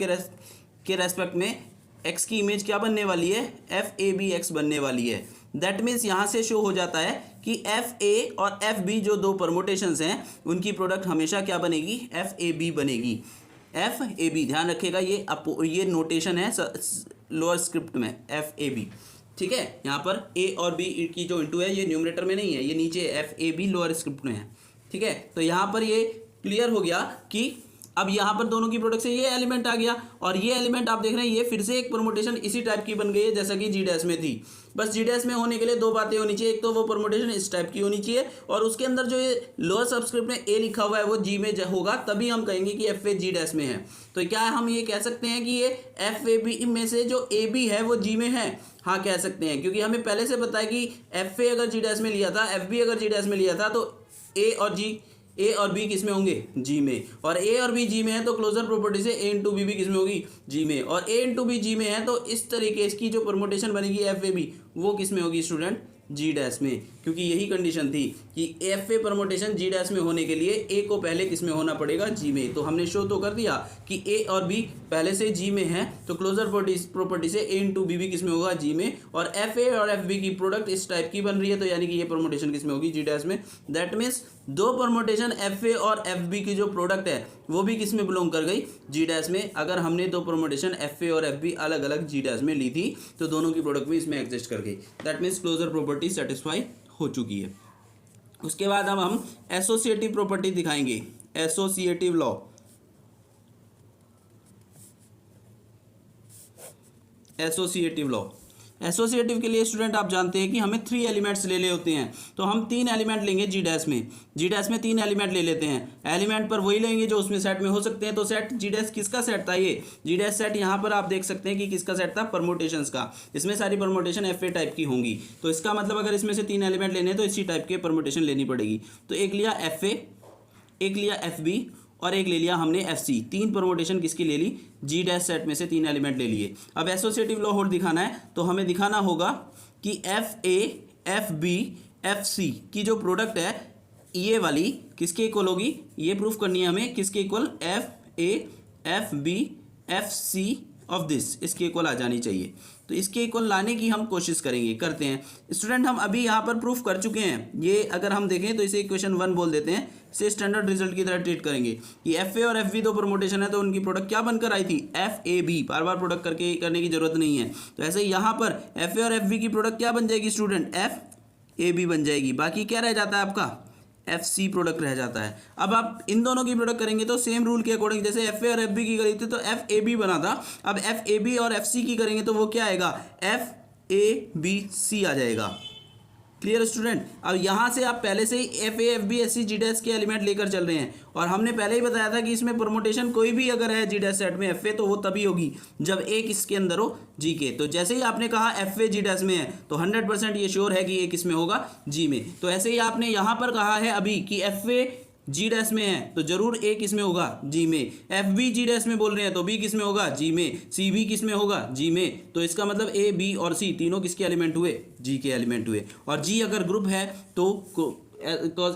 के रेस्पेक्ट में एक्स की इमेज क्या बनने वाली है, एफ ए बी एक्स बनने वाली है। दैट मीन्स यहाँ से शो हो जाता है कि एफ ए और एफ बी जो दो परमोटेशंस हैं उनकी प्रोडक्ट हमेशा क्या बनेगी, एफ ए बी बनेगी। एफ ए बी ध्यान रखिएगा, ये नोटेशन है लोअर स्क्रिप्ट में, एफ ए बी। ठीक है, यहाँ पर ए और बी की जो इंटू है ये न्यूमरेटर में नहीं है, ये नीचे एफ ए बी लोअर स्क्रिप्ट में है। ठीक है, तो यहाँ पर ये क्लियर हो गया कि अब यहाँ पर दोनों की प्रोडक्ट से ये एलिमेंट आ गया और ये एलिमेंट आप देख रहे हैं ये फिर से एक परमोटेशन इसी टाइप की बन गई है जैसा कि जी डैश में थी। बस जी डैश में होने के लिए दो बातें होनी चाहिए, एक तो वो परमुटेशन इस टाइप की होनी चाहिए और उसके अंदर जो ये लोअर सबस्क्रिप्ट में ए लिखा हुआ है वो जी में होगा, तभी हम कहेंगे कि एफ ए जी डैश में है। तो क्या हम ये कह सकते हैं कि ये एफ ए बी में से जो ए बी है वो जी में है? हाँ कह सकते हैं, क्योंकि हमें पहले से पता है कि एफ ए अगर जी डैश में लिया था, एफ बी अगर जी डैश में लिया था, तो ए और बी किस में होंगे? जी में। और ए और बी जी में है तो क्लोजर प्रॉपर्टी से ए इंटू बी भी किस में होगी? जी में। और ए इंटू बी जी में है तो इस तरीके इसकी जो परमुटेशन बनेगी एफ ए बी वो किस में होगी स्टूडेंट? जी डैश में, क्योंकि यही कंडीशन थी कि F a permutation ji dash में होने के लिए ए को पहले किस में होना पड़ेगा? जी में। तो हमने शो तो कर दिया कि ए और बी पहले से जी में है तो क्लोजर प्रॉपर्टी से ए इंटू बी भी किस में होगा? जी में। और एफ ए और एफ बी की प्रोडक्ट इस टाइप की बन रही है तो यानी कि ये परमुटेशन किस में होगी? जी डैश में। दैट मीन्स दो परमुटेशन एफ ए और एफ बी की जो प्रोडक्ट है वो भी किस में बिलोंग कर गई? जी डैश में। अगर हमने दो परमुटेशन एफ ए और एफ बी अलग अलग जी डैश में ली थी तो दोनों की प्रोडक्ट भी इसमें एग्जिस्ट कर गई। That means closure property satisfy हो चुकी है। उसके बाद अब हम एसोसिएटिव प्रॉपर्टी दिखाएंगे, associative law. Associative law, associative के लिए स्टूडेंट आप जानते हैं कि हमें 3 एलिमेंट्स ले होते हैं, तो हम 3 एलिमेंट लेंगे जी डैश में। जी डैश में 3 एलिमेंट ले लेते हैं, एलिमेंट पर वही लेंगे जो उसमें सेट में हो सकते हैं। तो सेट जी डैश किसका सेट था? ये जी डैश सेट यहाँ पर आप देख सकते हैं कि किसका सेट था? परमुटेशंस का। इसमें सारी परमुटेशन एफ ए टाइप की होंगी, तो इसका मतलब अगर इसमें से 3 एलिमेंट लेने हैं तो इसी टाइप के परमुटेशन लेनी पड़ेगी। तो एक लिया एफ ए, एक लिया एफ बी और एक ले लिया हमने एफ सी। 3 परमुटेशन किसकी ले ली? जी डैश सेट में से 3 एलिमेंट ले लिए। अब एसोसिएटिव लॉ होल्ड दिखाना है तो हमें दिखाना होगा कि F A F b f c की जो प्रोडक्ट है ये वाली किसके इक्वल होगी? ये प्रूफ करनी है हमें, किसके equal? F A F b f c of this, इसके इक्वल आ जानी चाहिए। तो इसके इक्वल लाने की हम कोशिश करेंगे, करते हैं स्टूडेंट। हम अभी यहाँ पर प्रूफ कर चुके हैं ये, अगर हम देखें तो इसे इक्वेशन 1 बोल देते हैं, इसे स्टैंडर्ड रिजल्ट की तरह ट्रीट करेंगे कि एफ ए और एफ बी दो परमुटेशन है तो उनकी प्रोडक्ट क्या बनकर आई थी? एफ ए बी। बार बार प्रोडक्ट करने की जरूरत नहीं है। तो ऐसे यहाँ पर एफ ए और एफ बी की प्रोडक्ट क्या बन जाएगी स्टूडेंट? एफ ए बी बन जाएगी। बाकी क्या रह जाता है आपका? एफ सी प्रोडक्ट रह जाता है। अब आप इन दोनों की प्रोडक्ट करेंगे तो सेम रूल के अकॉर्डिंग, जैसे एफ ए और एफ बी की करी थी तो एफ ए बी बना था, अब एफ ए बी और एफ सी की करेंगे तो वो क्या आएगा? एफ ए बी सी आ जाएगा। Clear student? अब यहाँ से आप पहले से ही F A F B S C G dash के एलिमेंट लेकर चल रहे हैं और हमने पहले ही बताया था कि इसमें परमुटेशन कोई भी अगर है जी डैश सेट में एफ ए तो वो तभी होगी जब ए किसके अंदर हो? जी के। तो जैसे ही आपने कहा एफ ए जी डैश में है तो 100% ये श्योर है कि ए किस में होगा? जी में। तो ऐसे ही आपने यहाँ पर कहा है अभी कि एफ ए जी डैश में है तो जरूर ए किस में होगा? जी में। एफ बी जी डैश में बोल रहे हैं तो बी किस में होगा? जी में। सी बी किस में होगा? जी में। तो इसका मतलब ए बी और सी तीनों किसके एलिमेंट हुए? जी के एलिमेंट हुए। और जी अगर ग्रुप है तो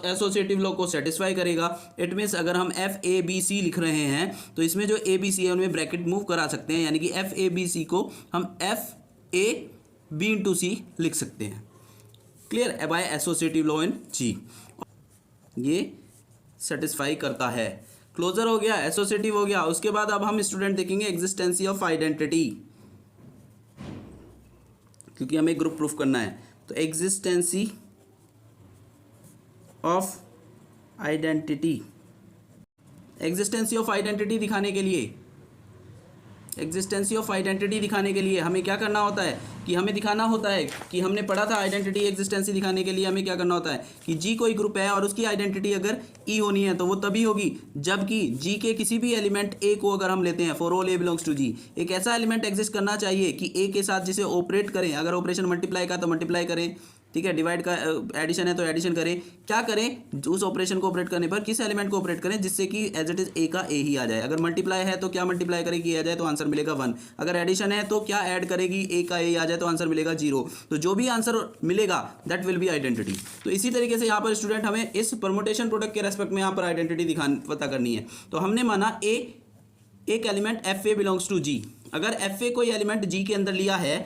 एसोसिएटिव लॉ को सेटिस्फाई करेगा। इट मीन्स अगर हम एफ ए बी सी लिख रहे हैं तो इसमें जो ए बी सी है उनमें ब्रैकेट मूव करा सकते हैं, यानी कि एफ ए बी सी को हम एफ ए बी इंटू सी लिख सकते हैं। Clear? By associative law in G, ये सेटिस्फाई करता है। क्लोजर हो गया, एसोसिएटिव हो गया। उसके बाद अब हम स्टूडेंट देखेंगे एग्जिस्टेंसी ऑफ आइडेंटिटी, क्योंकि हमें ग्रुप प्रूफ करना है। तो एग्जिस्टेंसी ऑफ आइडेंटिटी, एग्जिस्टेंसी ऑफ आइडेंटिटी दिखाने के लिए, एग्जिस्टेंसी ऑफ आइडेंटिटी दिखाने के लिए हमें क्या करना होता है कि हमें दिखाना होता है कि हमने पढ़ा था आइडेंटिटी एग्जिस्टेंसी दिखाने के लिए हमें क्या करना होता है कि जी कोई ग्रुप है और उसकी आइडेंटिटी अगर ई होनी है तो वो तभी होगी जबकि जी के किसी भी एलिमेंट ए को अगर हम लेते हैं, for all A belongs to G, एक ऐसा एलिमेंट एग्जिस्ट करना चाहिए कि ए के साथ जिसे ऑपरेट करें, अगर ऑपरेशन मल्टीप्लाई का तो मल्टीप्लाई करें, ठीक है, डिवाइड का एडिशन है तो एडिशन करें, क्या करें उस ऑपरेशन को ऑपरेट करने पर किस एलिमेंट को ऑपरेट करें जिससे कि एज इट इज ए का ए ही आ जाए। अगर मल्टीप्लाई है तो क्या मल्टीप्लाई करेगी? ए आ जाए तो आंसर मिलेगा 1। अगर एडिशन है तो क्या ऐड करेगी? ए का ए आ जाए तो आंसर मिलेगा 0। तो जो भी आंसर मिलेगा दैट विल बी आइडेंटिटी। तो इसी तरीके से यहाँ पर स्टूडेंट हमें इस परमुटेशन प्रोडक्ट के रेस्पेक्ट में यहाँ पर आइडेंटिटी पता करनी है। तो हमने माना एक element F A belongs to G. अगर एफ ए कोई एलिमेंट जी के अंदर लिया है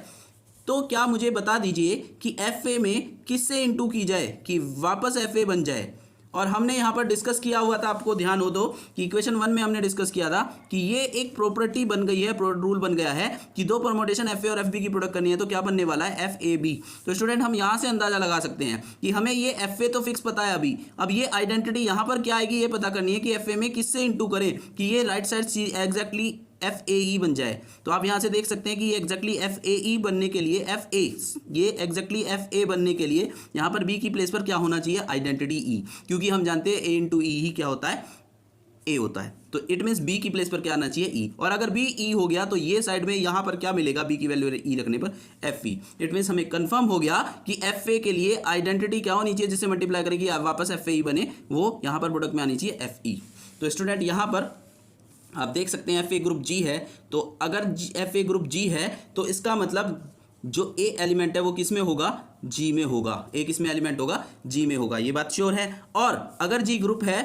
तो क्या मुझे बता दीजिए कि एफ ए में किससे इंटू की जाए कि वापस एफ ए बन जाए। और हमने यहाँ पर डिस्कस किया हुआ था, आपको ध्यान हो तो, कि इक्वेशन 1 में हमने डिस्कस किया था कि ये एक प्रॉपर्टी बन गई है, रूल बन गया है कि दो परमुटेशन एफ ए और एफ बी की प्रोडक्ट करनी है तो क्या बनने वाला है? एफ ए बी। तो स्टूडेंट हम यहाँ से अंदाजा लगा सकते हैं कि हमें ये एफ ए तो फिक्स पता है अभी, अब ये आइडेंटिटी यहाँ पर क्या आएगी ये पता करनी है कि एफ ए में किससे इंटू करें कि ये right side exactly F A E बन जाए। तो आप यहाँ से देख सकते हैं कि ये एग्जैक्टली एफ ए ई बनने के लिए ये एग्जैक्टली एफ ए बनने के लिए यहाँ पर बी की प्लेस पर क्या होना चाहिए, आइडेंटिटी ई, क्योंकि हम जानते हैं ए इंटू ई ही क्या होता है, ए होता है। तो इट मीन्स बी की प्लेस पर क्या आना चाहिए, ई। और अगर बी ई हो गया तो ये साइड में यहाँ पर क्या मिलेगा, बी की वैल्यू ई रखने पर एफ ई। इट मीन्स हमें कंफर्म हो गया कि एफ ए के लिए आइडेंटिटी क्या होनी चाहिए, जिससे मल्टीप्लाई करेगी वापस एफ ए ई बने, वो यहाँ पर प्रोडक्ट में आनी चाहिए एफ ई। तो स्टूडेंट यहाँ पर आप देख सकते हैं एफ ए ग्रुप जी है। तो अगर एफ ए ग्रुप जी है तो इसका मतलब जो ए एलिमेंट है वो किस में होगा, जी में होगा। ए किस में एलिमेंट होगा, जी में होगा, ये बात श्योर है। और अगर जी ग्रुप है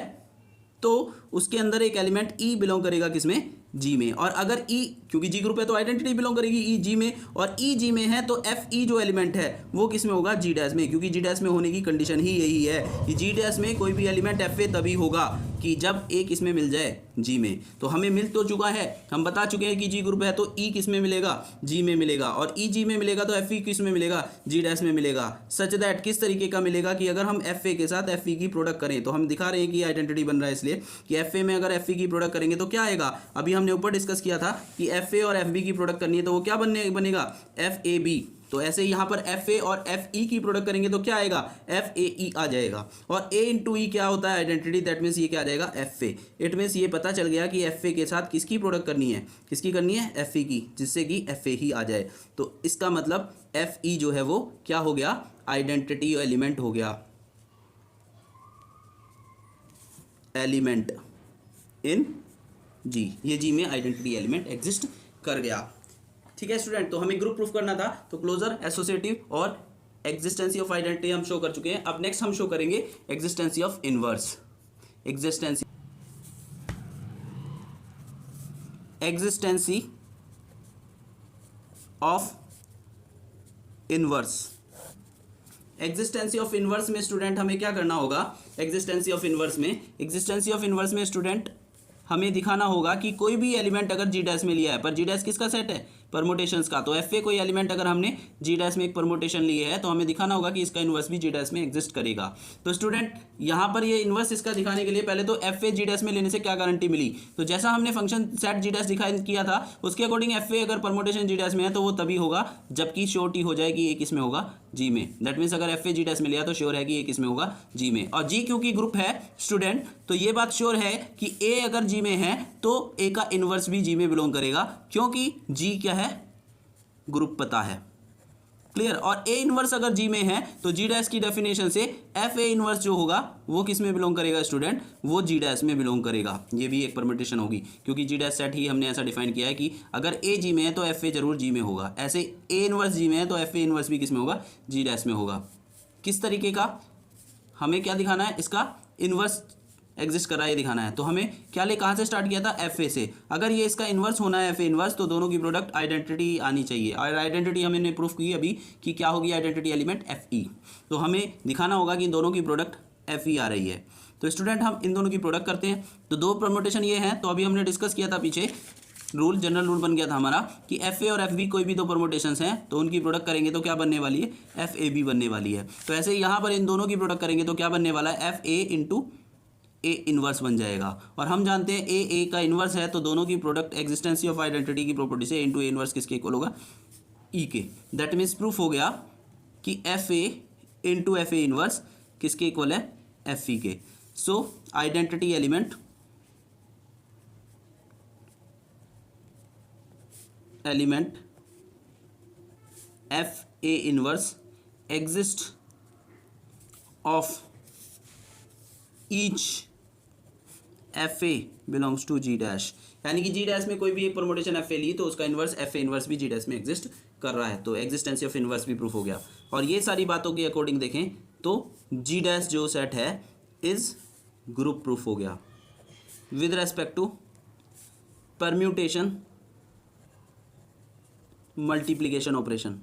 तो उसके अंदर एक एलिमेंट ई बिलोंग करेगा किसमें, जी में। और अगर ई, क्योंकि जी ग्रुप है तो आइडेंटिटी बिलोंग करेगी ई जी में, और ई जी में है तो एफ ई जो एलिमेंट है वो किस में होगा, जी डैश में, क्योंकि जी डैश में होने की कंडीशन ही यही है कि जी डैश में कोई भी एलिमेंट एफ ए तभी होगा कि जब ए किस में मिल जाए, जी में। तो हमें मिल तो चुका है, हम बता चुके हैं कि जी ग्रुप है तो ई किस में मिलेगा, जी में मिलेगा, और ई जी में मिलेगा तो एफ ई किस में मिलेगा, जी डैश में मिलेगा। सच दैट किस तरीके का मिलेगा कि अगर हम एफ ए के साथ एफ ई की प्रोडक्ट करें, तो हम दिखा रहे हैं कि आइडेंटिटी बन रहा है इसलिए कि एफ ए में अगर एफ ई की प्रोडक्ट करेंगे तो क्या आएगा। अभी हमने ऊपर डिस्कस किया था कि एफ ए और एफ बी की प्रोडक्ट करनी है तो वो क्या बनेगा, एफ ए बी। तो ऐसे यहाँ पर एफ ए और एफ ई की प्रोडक्ट करेंगे तो क्या आएगा, एफ ए ई आ जाएगा। और ए इंटू ई क्या होता है, आइडेंटिटी, दैट मीन्स ये क्या आ जाएगा, एफ ए। इट मीन्स ये पता चल गया कि एफ ए के साथ किसकी प्रोडक्ट करनी है, किसकी करनी है, एफ ई की, जिससे कि एफ ए ही आ जाए। तो इसका मतलब एफ ई जो है वो क्या हो गया, आइडेंटिटी एलिमेंट हो गया, एलिमेंट इन जी, ये जी में आइडेंटिटी एलिमेंट एग्जिस्ट कर गया। ठीक है स्टूडेंट, तो हमें ग्रुप प्रूफ करना था, तो क्लोजर, एसोसिएटिव और एग्जिस्टेंसी ऑफ आइडेंटिटी हम शो कर चुके हैं। अब नेक्स्ट हम शो करेंगे existency of inverse. Existency of inverse. Existency of inverse में स्टूडेंट हमें क्या करना होगा, एग्जिस्टेंसी ऑफ इनवर्स में स्टूडेंट हमें दिखाना होगा कि कोई भी एलिमेंट अगर जी डैश में लिया है, पर जी डैश किसका सेट है, परमोटेशंस का। तो एफ ए कोई एलिमेंट अगर हमने जी डैश में एक परमोटेशन लिए है तो हमें दिखाना होगा कि इसका इन्वर्स भी जी डैश में एग्जिस्ट करेगा। तो स्टूडेंट यहाँ पर ये इन्वर्स इसका दिखाने के लिए पहले तो एफ ए जी डैश में लेने से क्या गारंटी मिली, तो जैसा हमने फंक्शन सेट जी डैश दिखाई किया था उसके अकॉर्डिंग एफ ए अगर परमोटेशन जी डैश में है तो वो तभी होगा जबकि श्योरिटी हो जाए कि ये किस में होगा, जी में। दैट मीन्स अगर एफ ए जी डैश में लिया तो श्योर है कि ये किस में होगा, जी में। और जी क्योंकि ग्रुप है स्टूडेंट तो ये बात श्योर है कि ए अगर जी में है तो ए का इन्वर्स भी जी में बिलोंग करेगा, क्योंकि जी क्या है, ग्रुप पता है। क्लियर। और ए इनवर्स अगर जी में है तो जी डैश की डेफिनेशन से एफ ए इनवर्स जो होगा वो किस में बिलोंग करेगा स्टूडेंट, वो जी डैश में बिलोंग करेगा। ये भी एक परमिटेशन होगी क्योंकि जी डैश सेट ही हमने ऐसा डिफाइन किया है कि अगर ए जी में है तो एफ ए जरूर जी में होगा। ऐसे ए इनवर्स जी में है तो एफ ए इनवर्स भी किस में होगा, जी डैश में होगा। किस तरीके का, हमें क्या दिखाना है, इसका इनवर्स एग्जिस्ट कर रहा है ये दिखाना है। तो हमें क्या ले, कहाँ से स्टार्ट किया था, एफ ए से। अगर ये इसका इन्वर्स होना है एफ ए इन्वर्स तो दोनों की प्रोडक्ट आइडेंटिटी आनी चाहिए। और आइडेंटिटी हमने प्रूफ की अभी कि क्या होगी, आइडेंटिटी एलिमेंट एफ ई। तो हमें दिखाना होगा कि इन दोनों की प्रोडक्ट एफ ई आ रही है। तो स्टूडेंट हम इन दोनों की प्रोडक्ट करते हैं। तो दो परम्यूटेशन ये हैं, तो अभी हमने डिस्कस किया था पीछे, रूल, जनरल रूल बन गया था हमारा कि एफ ए और एफ बी कोई भी दो परमोटेशंस हैं तो उनकी प्रोडक्ट करेंगे तो क्या बनने वाली है, एफ ए बी बनने वाली है। तो ऐसे यहाँ पर इन दोनों की प्रोडक्ट करेंगे तो क्या बनने वाला है, f A into a inverse बन जाएगा। और हम जानते हैं ए का इन्वर्स है तो दोनों की प्रोडक्ट एग्जिस्टेंसी ऑफ आइडेंटिटी की प्रॉपर्टी से इंटू ए इन्वर्स किसके इक्वल होगा, ई के। दैट मीन्स प्रूफ हो गया कि F A into f a inverse किसके इक्वल है, एफ ई के। So identity element F a inverse exist of each f A belongs to G dash. यानी कि जी डैश में कोई भी एक परमोटेशन एफ ए ली तो उसका इन्वर्स एफ ए इन्वर्स भी जी डैश में एग्जिस्ट कर रहा है। तो एग्जिस्टेंसी ऑफ इन्वर्स भी प्रूफ हो गया। और ये सारी बातों के अकॉर्डिंग देखें तो जी डैश जो सेट है इज ग्रुप प्रूफ हो गया with respect to permutation multiplication operation.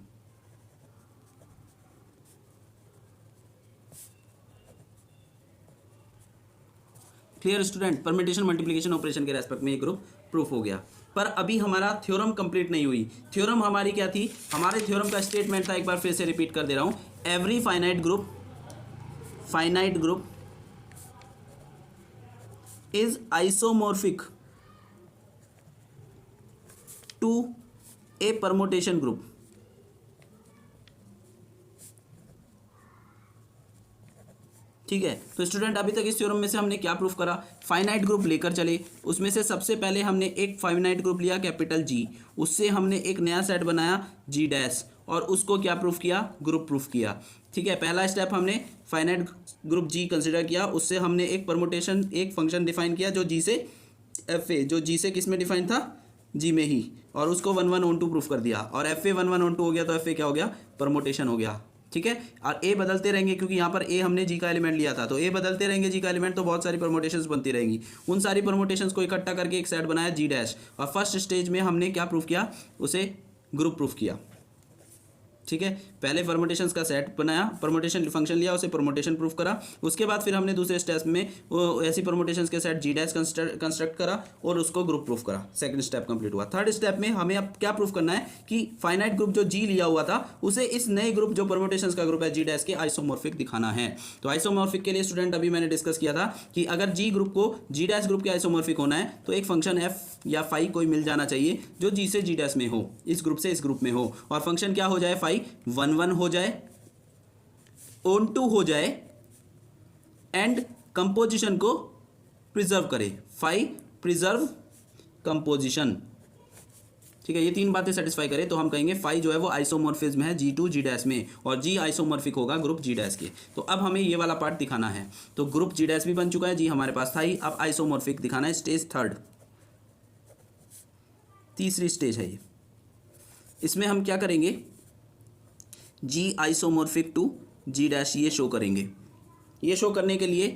Clear student, permutation multiplication operation के रेस्पेक्ट में ये ग्रुप प्रूफ हो गया। पर अभी हमारा थ्योरम कंप्लीट नहीं हुई। थ्योरम हमारी क्या थी, हमारे थ्योरम का स्टेटमेंट था, एक बार फिर से रिपीट कर दे रहा हूं, every finite group is isomorphic to a permutation group. ठीक है, तो स्टूडेंट अभी तक इस थ्योरम में से हमने क्या प्रूफ करा, फाइनाइट ग्रुप लेकर चले, उसमें से सबसे पहले हमने एक फाइनाइट ग्रुप लिया कैपिटल जी, उससे हमने एक नया सेट बनाया जी डैश, और उसको क्या प्रूफ किया, ग्रुप प्रूफ किया। ठीक है, पहला स्टेप हमने फाइनाइट ग्रुप जी कंसिडर किया, उससे हमने एक परमुटेशन एक फंक्शन डिफाइन किया जो जी से एफ ए, जो जी से किस में डिफाइन था, जी में ही, और उसको 1 1 on 2 प्रूफ कर दिया, और एफ ए 1 1 on 2 हो गया तो एफ ए क्या हो गया, परमुटेशन हो गया। ठीक है, और ए बदलते रहेंगे क्योंकि यहाँ पर ए हमने जी का एलिमेंट लिया था, तो ए बदलते रहेंगे जी का एलिमेंट, तो बहुत सारी परमुटेशंस बनती रहेंगी। उन सारी परमुटेशंस को इकट्ठा करके एक सेट बनाया जी डैश, और फर्स्ट स्टेज में हमने क्या प्रूफ किया, उसे ग्रुप प्रूफ किया। ठीक है, पहले परमुटेशंस का सेट बनाया, परमुटेशन फंक्शन लिया, उसे परमुटेशन प्रूफ करा, उसके बाद फिर हमने दूसरे स्टेप में वो ऐसी परमुटेशंस के सेट जी डैश कंस्ट्रक्ट करा और उसको ग्रुप प्रूफ करा। सेकंड स्टेप कंप्लीट हुआ। थर्ड स्टेप में हमें अब क्या प्रूफ करना है कि फाइनाइट ग्रुप जो जी लिया हुआ था उसे इस नए ग्रुप जो परमुटेशंस का ग्रुप है जी डैश के आइसोमॉर्फिक दिखाना है। तो आइसोमॉर्फिक के लिए स्टूडेंट अभी मैंने डिस्कस किया था कि अगर जी ग्रुप को जी डैश ग्रुप के आइसोमॉर्फिक होना है तो एक फंक्शन एफ या फाई कोई मिल जाना चाहिए जो जी से जी डैश में हो, इस ग्रुप से इस ग्रुप में हो, और फंक्शन क्या हो जाए, फाई 1 1 हो जाए, ऑन टू हो जाए, एंड कंपोजिशन को प्रिजर्व करे, फाई प्रिजर्व कंपोजिशन। ठीक है, ये तीन बातें सेटिस्फाई करे तो हम कहेंगे फाई जो है वो आइसोमॉर्फिज्म है जी टू जी डैश में, और जी आइसोमॉर्फिक होगा ग्रुप जी डैश के। तो अब हमें ये वाला पार्ट दिखाना है, तो ग्रुप जी डैश भी बन चुका है, जी हमारे पास था ही, अब आइसोमॉर्फिक दिखाना है, स्टेज थर्ड, तीसरी स्टेज है ये। इसमें हम क्या करेंगे, जी आइसोमॉर्फिक टू जी डैश ये शो करेंगे। ये शो करने के लिए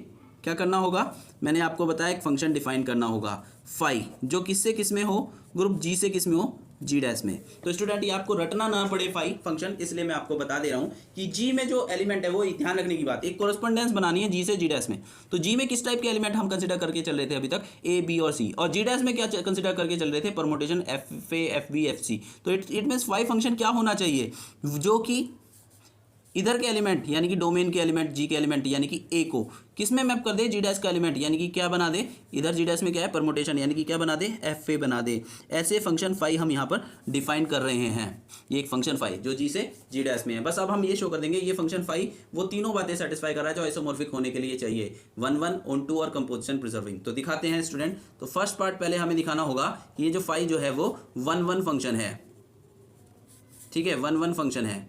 क्या करना होगा, मैंने आपको बताया एक फंक्शन डिफाइन करना होगा फाई, जो किससे किस में हो, ग्रुप जी से किस में हो, जी डैश में। तो स्टूडेंट ये आपको रटना ना पड़े फाई फंक्शन, इसलिए मैं आपको बता दे रहा हूं कि जी में जो एलिमेंट है वो ध्यान रखने की बात, एक कोरेस्पोंडेंस बनानी है जी से जी डैश में। तो जी में किस टाइप के एलिमेंट हम कंसिडर करके चल रहे थे अभी तक, ए बी और सी, और जी डैश में क्या कंसिडर करके चल रहे थे, permutation f A F b f c. तो इट मीन्स फाई फंक्शन क्या होना चाहिए, जो कि इधर के एलिमेंट यानी कि डोमेन के एलिमेंट जी के एलिमेंट यानी कि ए को किस में मैप कर दे, जी डैश का एलिमेंट, यानी कि क्या बना दे, इधर जी डैश में क्या है, परमुटेशन, यानी कि क्या बना दे, एफ ए बना दे। ऐसे फंक्शन फाई हम यहाँ पर डिफाइन कर रहे हैं। ये एक फंक्शन फाई जो जी से जी डैश में है, बस अब हम ये शो कर देंगे ये फंक्शन फाई वो तीनों बातें सेटिस्फाई कर रहा है जो आइसोमॉर्फिक होने के लिए चाहिए, 1 1 on 2 और कंपोजिशन प्रिजर्विंग। तो दिखाते हैं स्टूडेंट। तो फर्स्ट पार्ट पहले हमें दिखाना होगा कि ये जो फाई जो है वो 1 1 फंक्शन है। ठीक है, 1 1 फंक्शन है।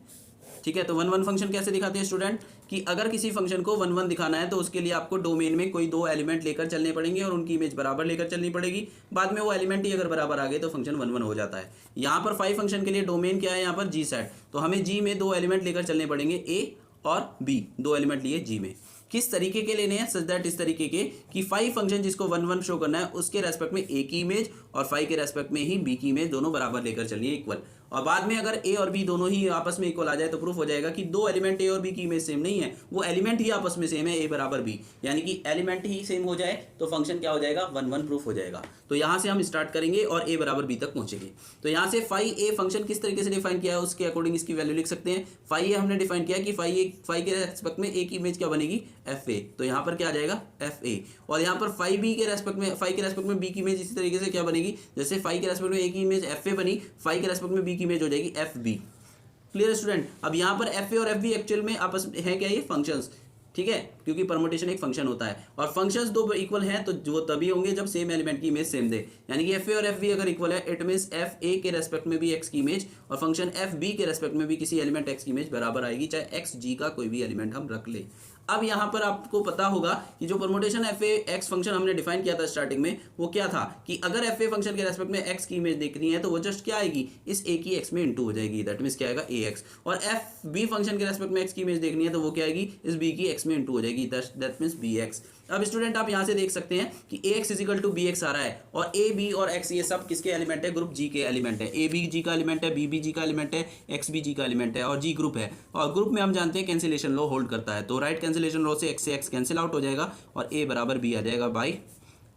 ठीक है, तो 1 1 फंक्शन कैसे दिखाते हैं स्टूडेंट, कि अगर किसी फंक्शन को 1 1 दिखाना है तो उसके लिए आपको डोमेन में कोई दो एलिमेंट लेकर चलने पड़ेंगे और उनकी इमेज बराबर लेकर चलनी पड़ेगी। बाद में वो एलिमेंट ही अगर बराबर आ गए तो फंक्शन 1 1 हो जाता है। यहाँ पर फाई फंक्शन के लिए डोमेन क्या है, यहाँ पर जी सेट, तो हमें जी में दो एलिमेंट लेकर चलने पड़ेंगे, ए और बी, दो एलिमेंट लिए जी में। किस तरीके के लेने हैं, सच दैट इस तरीके के कि फाई फंक्शन जिसको 1 1 शो करना है उसके रेस्पेक्ट में ए की इमेज और फाई के रेस्पेक्ट में ही बी की इमेज दोनों बराबर लेकर चलिए, इक्वल। और बाद में अगर ए और बी दोनों ही आपस में इक्वल आ जाए तो प्रूफ हो जाएगा कि दो एलिमेंट ए और बी की इमेज सेम नहीं है, वो एलिमेंट ही आपस में सेम है, ए बराबर बी, यानी कि एलिमेंट ही सेम हो जाए तो फंक्शन क्या हो जाएगा, 1 1 प्रूफ हो जाएगा। तो यहाँ से हम स्टार्ट करेंगे और ए बराबर बी तक पहुंचेंगे। तो यहाँ से फाई ए फंक्शन किस तरीके से डिफाइन किया है उसके अकॉर्डिंग इसकी वैल्यू लिख सकते हैं। फाई ए हमने डिफाइन किया कि फाई के रेस्पेक्ट में ए की इमेज क्या बनेगी, एफ ए, तो यहाँ पर क्या आ जाएगा, एफ ए। और यहाँ पर फाई बी के रेस्पेक्ट में, फाई के रेस्पेक्ट में बी की इमेज इसी तरीके से क्या बनेगी, जैसे फाई के रेस्पेक्ट में ए की इमेज एफ ए बनी, फाई के रेस्पेक्ट में बी की इमेज हो जाएगी एफ बी। Clear student. अब यहाँ पर एफ ए और एफ बी एक्चुअल में आपस में है क्या, ये फंक्शंस, ठीक है, क्योंकि परमुटेशन एक फंक्शन होता है और फंक्शंस दो इक्वल हैं तो वो तभी होंगे जब सेम एलिमेंट की इमेज सेम दे, यानी कि एफ ए और एफ बी अगर इक्वल है इट मींस एफ ए के रेस्पेक्ट में भी एक्स की इमेज और फंक्शन एफ बी के रेस्पेक्ट में भी किसी एलिमेंट एक्स की इमेज बराबर आएगी, चाहे एक्स जी का कोई भी एलिमेंट हम रख ले। अब यहाँ पर आपको पता होगा कि जो permutation f a x function हमने डिफाइन किया था स्टार्टिंग में, वो क्या था कि अगर एफ ए फंक्शन के रेस्पेक्ट में एक्स की इमेज देखनी है तो वो जस्ट क्या आएगी, इस ए की एक्स में इंटू हो जाएगी, दैट मीन्स क्या आएगा ए एक्स। और एफ बी फंक्शन के रेस्पेक्ट में एक्स की इमेज देखनी है तो वो क्या आएगी, इस बी की एक्स में इंटू हो जाएगी, दैट मीन्स बी एक्स। अब स्टूडेंट आप यहाँ से देख सकते हैं कि A X is equal to B X आ रहा है और ए बी और एक्स ये सब किसके एलिमेंट है, ग्रुप जी के एलिमेंट है। ए बी जी का एलिमेंट है, बी बी जी का एलिमेंट है, एक्स बी जी का एलिमेंट है और जी ग्रुप है। और ग्रुप में हम जानते हैं कैंसिलेशन लॉ होल्ड करता है, तो राइट कैंसिलेशन लॉ से एक्स कैंसिल आउट हो जाएगा और ए बराबर बी आ जाएगा बाई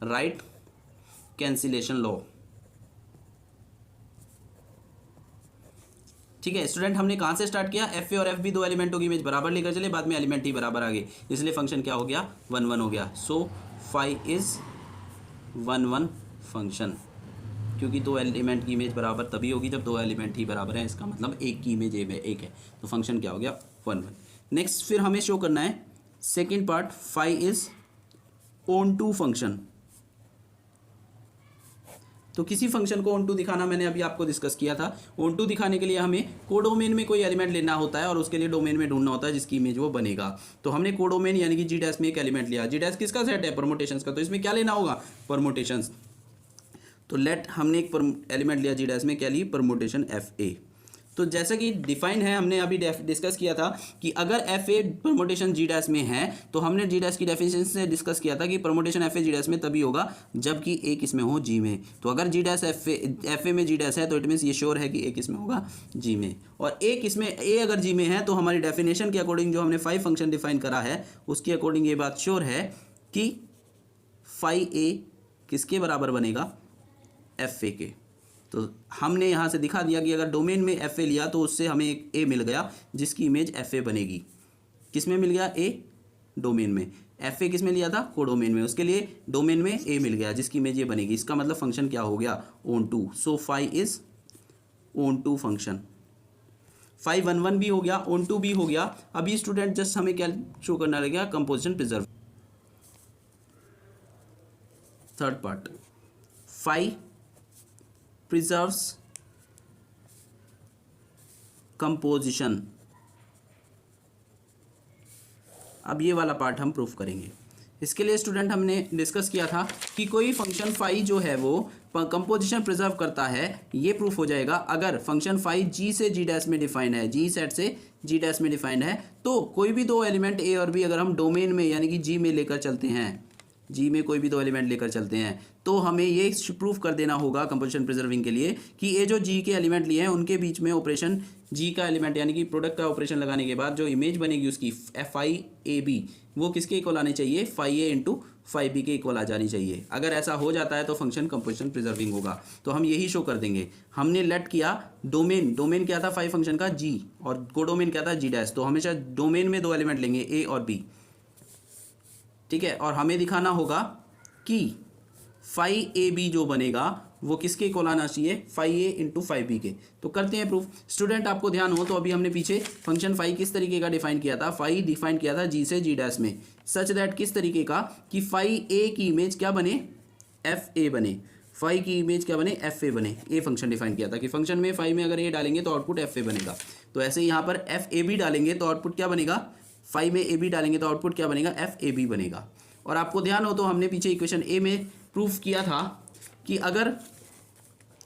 राइट कैंसिलेशन लॉ। ठीक है स्टूडेंट, हमने कहाँ से स्टार्ट किया, एफ ए और एफ बी दो एलिमेंटों की इमेज बराबर लेकर चले, बाद में एलिमेंट ही बराबर आ गए, इसलिए फंक्शन क्या हो गया, 1 1 हो गया। So phi is 1 1 function. क्योंकि दो एलिमेंट की इमेज बराबर तभी होगी जब दो एलिमेंट ही बराबर है, इसका मतलब एक की इमेज एक है, तो फंक्शन क्या हो गया 1 1। नेक्स्ट फिर हमें शो करना है second part, phi is onto function. तो किसी फंक्शन को ऑन टू दिखाना मैंने अभी आपको डिस्कस किया था। ऑन टू दिखाने के लिए हमें कोडोमेन में कोई एलिमेंट लेना होता है और उसके लिए डोमेन में ढूंढना होता है जिसकी इमेज वो बनेगा। तो हमने कोडोमेन यानी कि जी डैश में एक एलिमेंट लिया। जी डैश किसका सेट है? परमुटेशंस का। तो इसमें क्या लेना होगा? परमुटेशंस। तो लेट हमने एक एलिमेंट लिया जी डैश में, क्या ली? परमुटेशन एफ ए। तो जैसा कि डिफाइंड है, हमने अभी डिस्कस किया था कि अगर F a permutation ji dash में है तो हमने जी डैश की डेफिनेशन से डिस्कस किया था कि permutation f a g dash में तभी होगा जबकि ए किस में हो? जी में। तो अगर जी डैश एफ ए में जी डैश है तो इट मीन्स ये श्योर है कि ए किस में होगा? जी में। और ए किस में? ए अगर जी में है तो हमारी डेफिनेशन के अकॉर्डिंग जो हमने फाई फंक्शन डिफाइन करा है उसके अकॉर्डिंग ये बात श्योर है कि फाई ए किसके बराबर बनेगा? एफ ए के। तो हमने यहाँ से दिखा दिया कि अगर डोमेन में एफ ए लिया तो उससे हमें एक ए मिल गया जिसकी इमेज एफ ए बनेगी। किस में मिल गया? ए डोमेन में। एफ ए किस में लिया था? कोडोमेन में। उसके लिए डोमेन में ए मिल गया जिसकी इमेज ये बनेगी। इसका मतलब फंक्शन क्या हो गया? Onto. So phi is onto function. Phi 1 1 भी हो गया, ऑन टू भी हो गया। अभी स्टूडेंट जस्ट हमें क्या शो करना लगेगा? Composition preserve. Third part, phi preserves composition। अब ये वाला पार्ट हम प्रूफ करेंगे। इसके लिए स्टूडेंट हमने डिस्कस किया था कि कोई फंक्शन फाई जो है वो कंपोजिशन प्रिजर्व करता है। ये प्रूफ हो जाएगा अगर फंक्शन फाई जी से जी डैश में डिफाइंड है, जी सेट से जी डैश में डिफाइंड है, तो कोई भी दो एलिमेंट ए और बी अगर हम डोमेन में यानी कि जी में लेकर चलते हैं, जी में कोई भी दो एलिमेंट लेकर चलते हैं, तो हमें ये प्रूफ कर देना होगा कंपोजिशन प्रिजर्विंग के लिए कि ये जो जी के एलिमेंट लिए हैं उनके बीच में ऑपरेशन जी का एलिमेंट यानी कि प्रोडक्ट का ऑपरेशन लगाने के बाद जो इमेज बनेगी उसकी एफ आई ए बी वो किसके इक्वल आनी चाहिए? Phi A into phi B के इक्वल आ जानी चाहिए। अगर ऐसा हो जाता है तो फंक्शन कंपोजिशन प्रिजर्विंग होगा। तो हम यही शो कर देंगे। हमने लेट किया डोमेन, डोमेन क्या था फाई फंक्शन का? जी, और कोडोमेन क्या था? जी डैश। तो हमेशा डोमेन में दो एलिमेंट लेंगे ए और बी, ठीक है। और हमें दिखाना होगा कि फाई ए बी जो बनेगा वो किसके इक्वल आना चाहिए? Phi A into phi B के। तो करते हैं प्रूफ। स्टूडेंट आपको ध्यान हो तो अभी हमने पीछे फंक्शन फाई किस तरीके का डिफाइन किया था? फाई डिफाइन किया था जी से जी डैश में, सच दैट किस तरीके का कि फाई ए की इमेज क्या बने? एफ ए बने। फाई की इमेज क्या बने? एफ ए बने। ए फंक्शन डिफाइन किया था कि फंक्शन में फाई में अगर ए डालेंगे तो आउटपुट एफ ए बनेगा। तो ऐसे यहाँ पर एफ ए बी डालेंगे तो आउटपुट क्या बनेगा? फाई में ए बी डालेंगे तो आउटपुट क्या बनेगा? एफ ए बी बनेगा। और आपको ध्यान हो तो हमने पीछे इक्वेशन ए में प्रूफ किया था कि अगर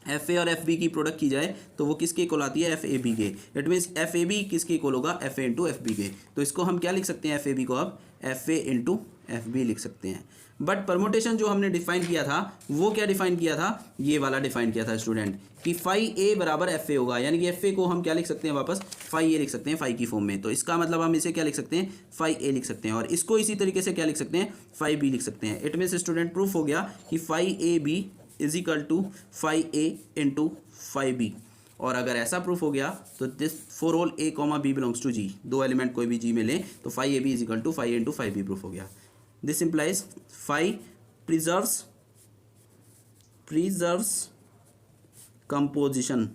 एफ ए और एफ बी की प्रोडक्ट की जाए तो वो किसके इक्वल आती है? एफ ए बी के। It means f A b किसके इक्वल होगा? एफ ए इंटू एफ बी के। तो इसको हम क्या लिख सकते हैं? एफ ए बी को अब एफ ए इंटू एफ बी लिख सकते हैं। बट परमुटेशन जो हमने डिफाइन किया था वो क्या डिफाइन किया था? ये वाला डिफाइन किया था स्टूडेंट कि फाई ए बराबर एफ ए होगा, यानी कि एफ ए को हम क्या लिख सकते हैं? वापस फाई ए लिख सकते हैं फाई की फॉर्म में। तो इसका मतलब हम इसे क्या लिख सकते हैं? फाई ए लिख सकते हैं। और इसको इसी तरीके से क्या लिख सकते हैं? फाई बी लिख सकते हैं। इट मीन्स स्टूडेंट प्रूफ हो गया कि phi A B is equal to phi A into phi B. और अगर ऐसा प्रूफ हो गया तो this for all A comma B belongs to G, दो एलिमेंट कोई भी जी में लें तो phi A B is equal to phi A into phi B proof हो गया। This implies phi preserves composition.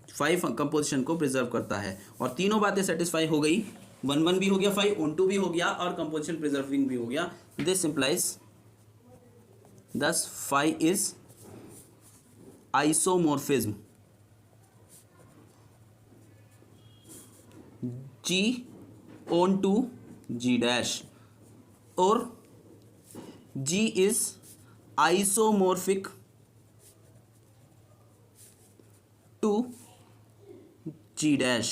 Phi composition को प्रिजर्व करता है। और तीनों बातें सेटिस्फाई हो गई। 1 1 भी हो गया, फाई ऑन टू भी हो गया और कंपोजिशन प्रिजर्विंग भी हो गया। This implies thus phi is isomorphism G on to G dash, or G is isomorphic to G dash।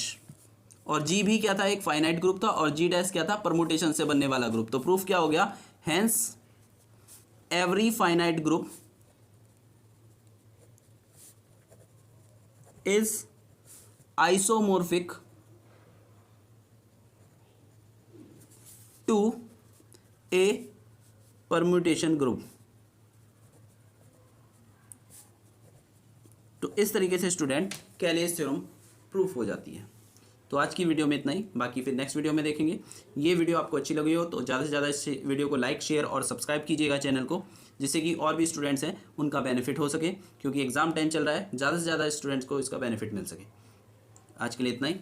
और G भी क्या था? एक फाइनाइट ग्रुप था और G डैश क्या था? परमुटेशन से बनने वाला ग्रुप। तो प्रूफ क्या हो गया? Hence every finite group is isomorphic to a permutation group। तो इस तरीके से स्टूडेंट कैलियस थ्योरम प्रूफ हो जाती है। तो आज की वीडियो में इतना ही, बाकी फिर नेक्स्ट वीडियो में देखेंगे। ये वीडियो आपको अच्छी लगी हो तो ज़्यादा से ज़्यादा इस वीडियो को लाइक, शेयर और सब्सक्राइब कीजिएगा चैनल को, जिससे कि और भी स्टूडेंट्स हैं उनका बेनिफिट हो सके, क्योंकि एग्ज़ाम टाइम चल रहा है, ज़्यादा से ज़्यादा स्टूडेंट्स को इसका बेनिफिट मिल सके। आज के लिए इतना ही।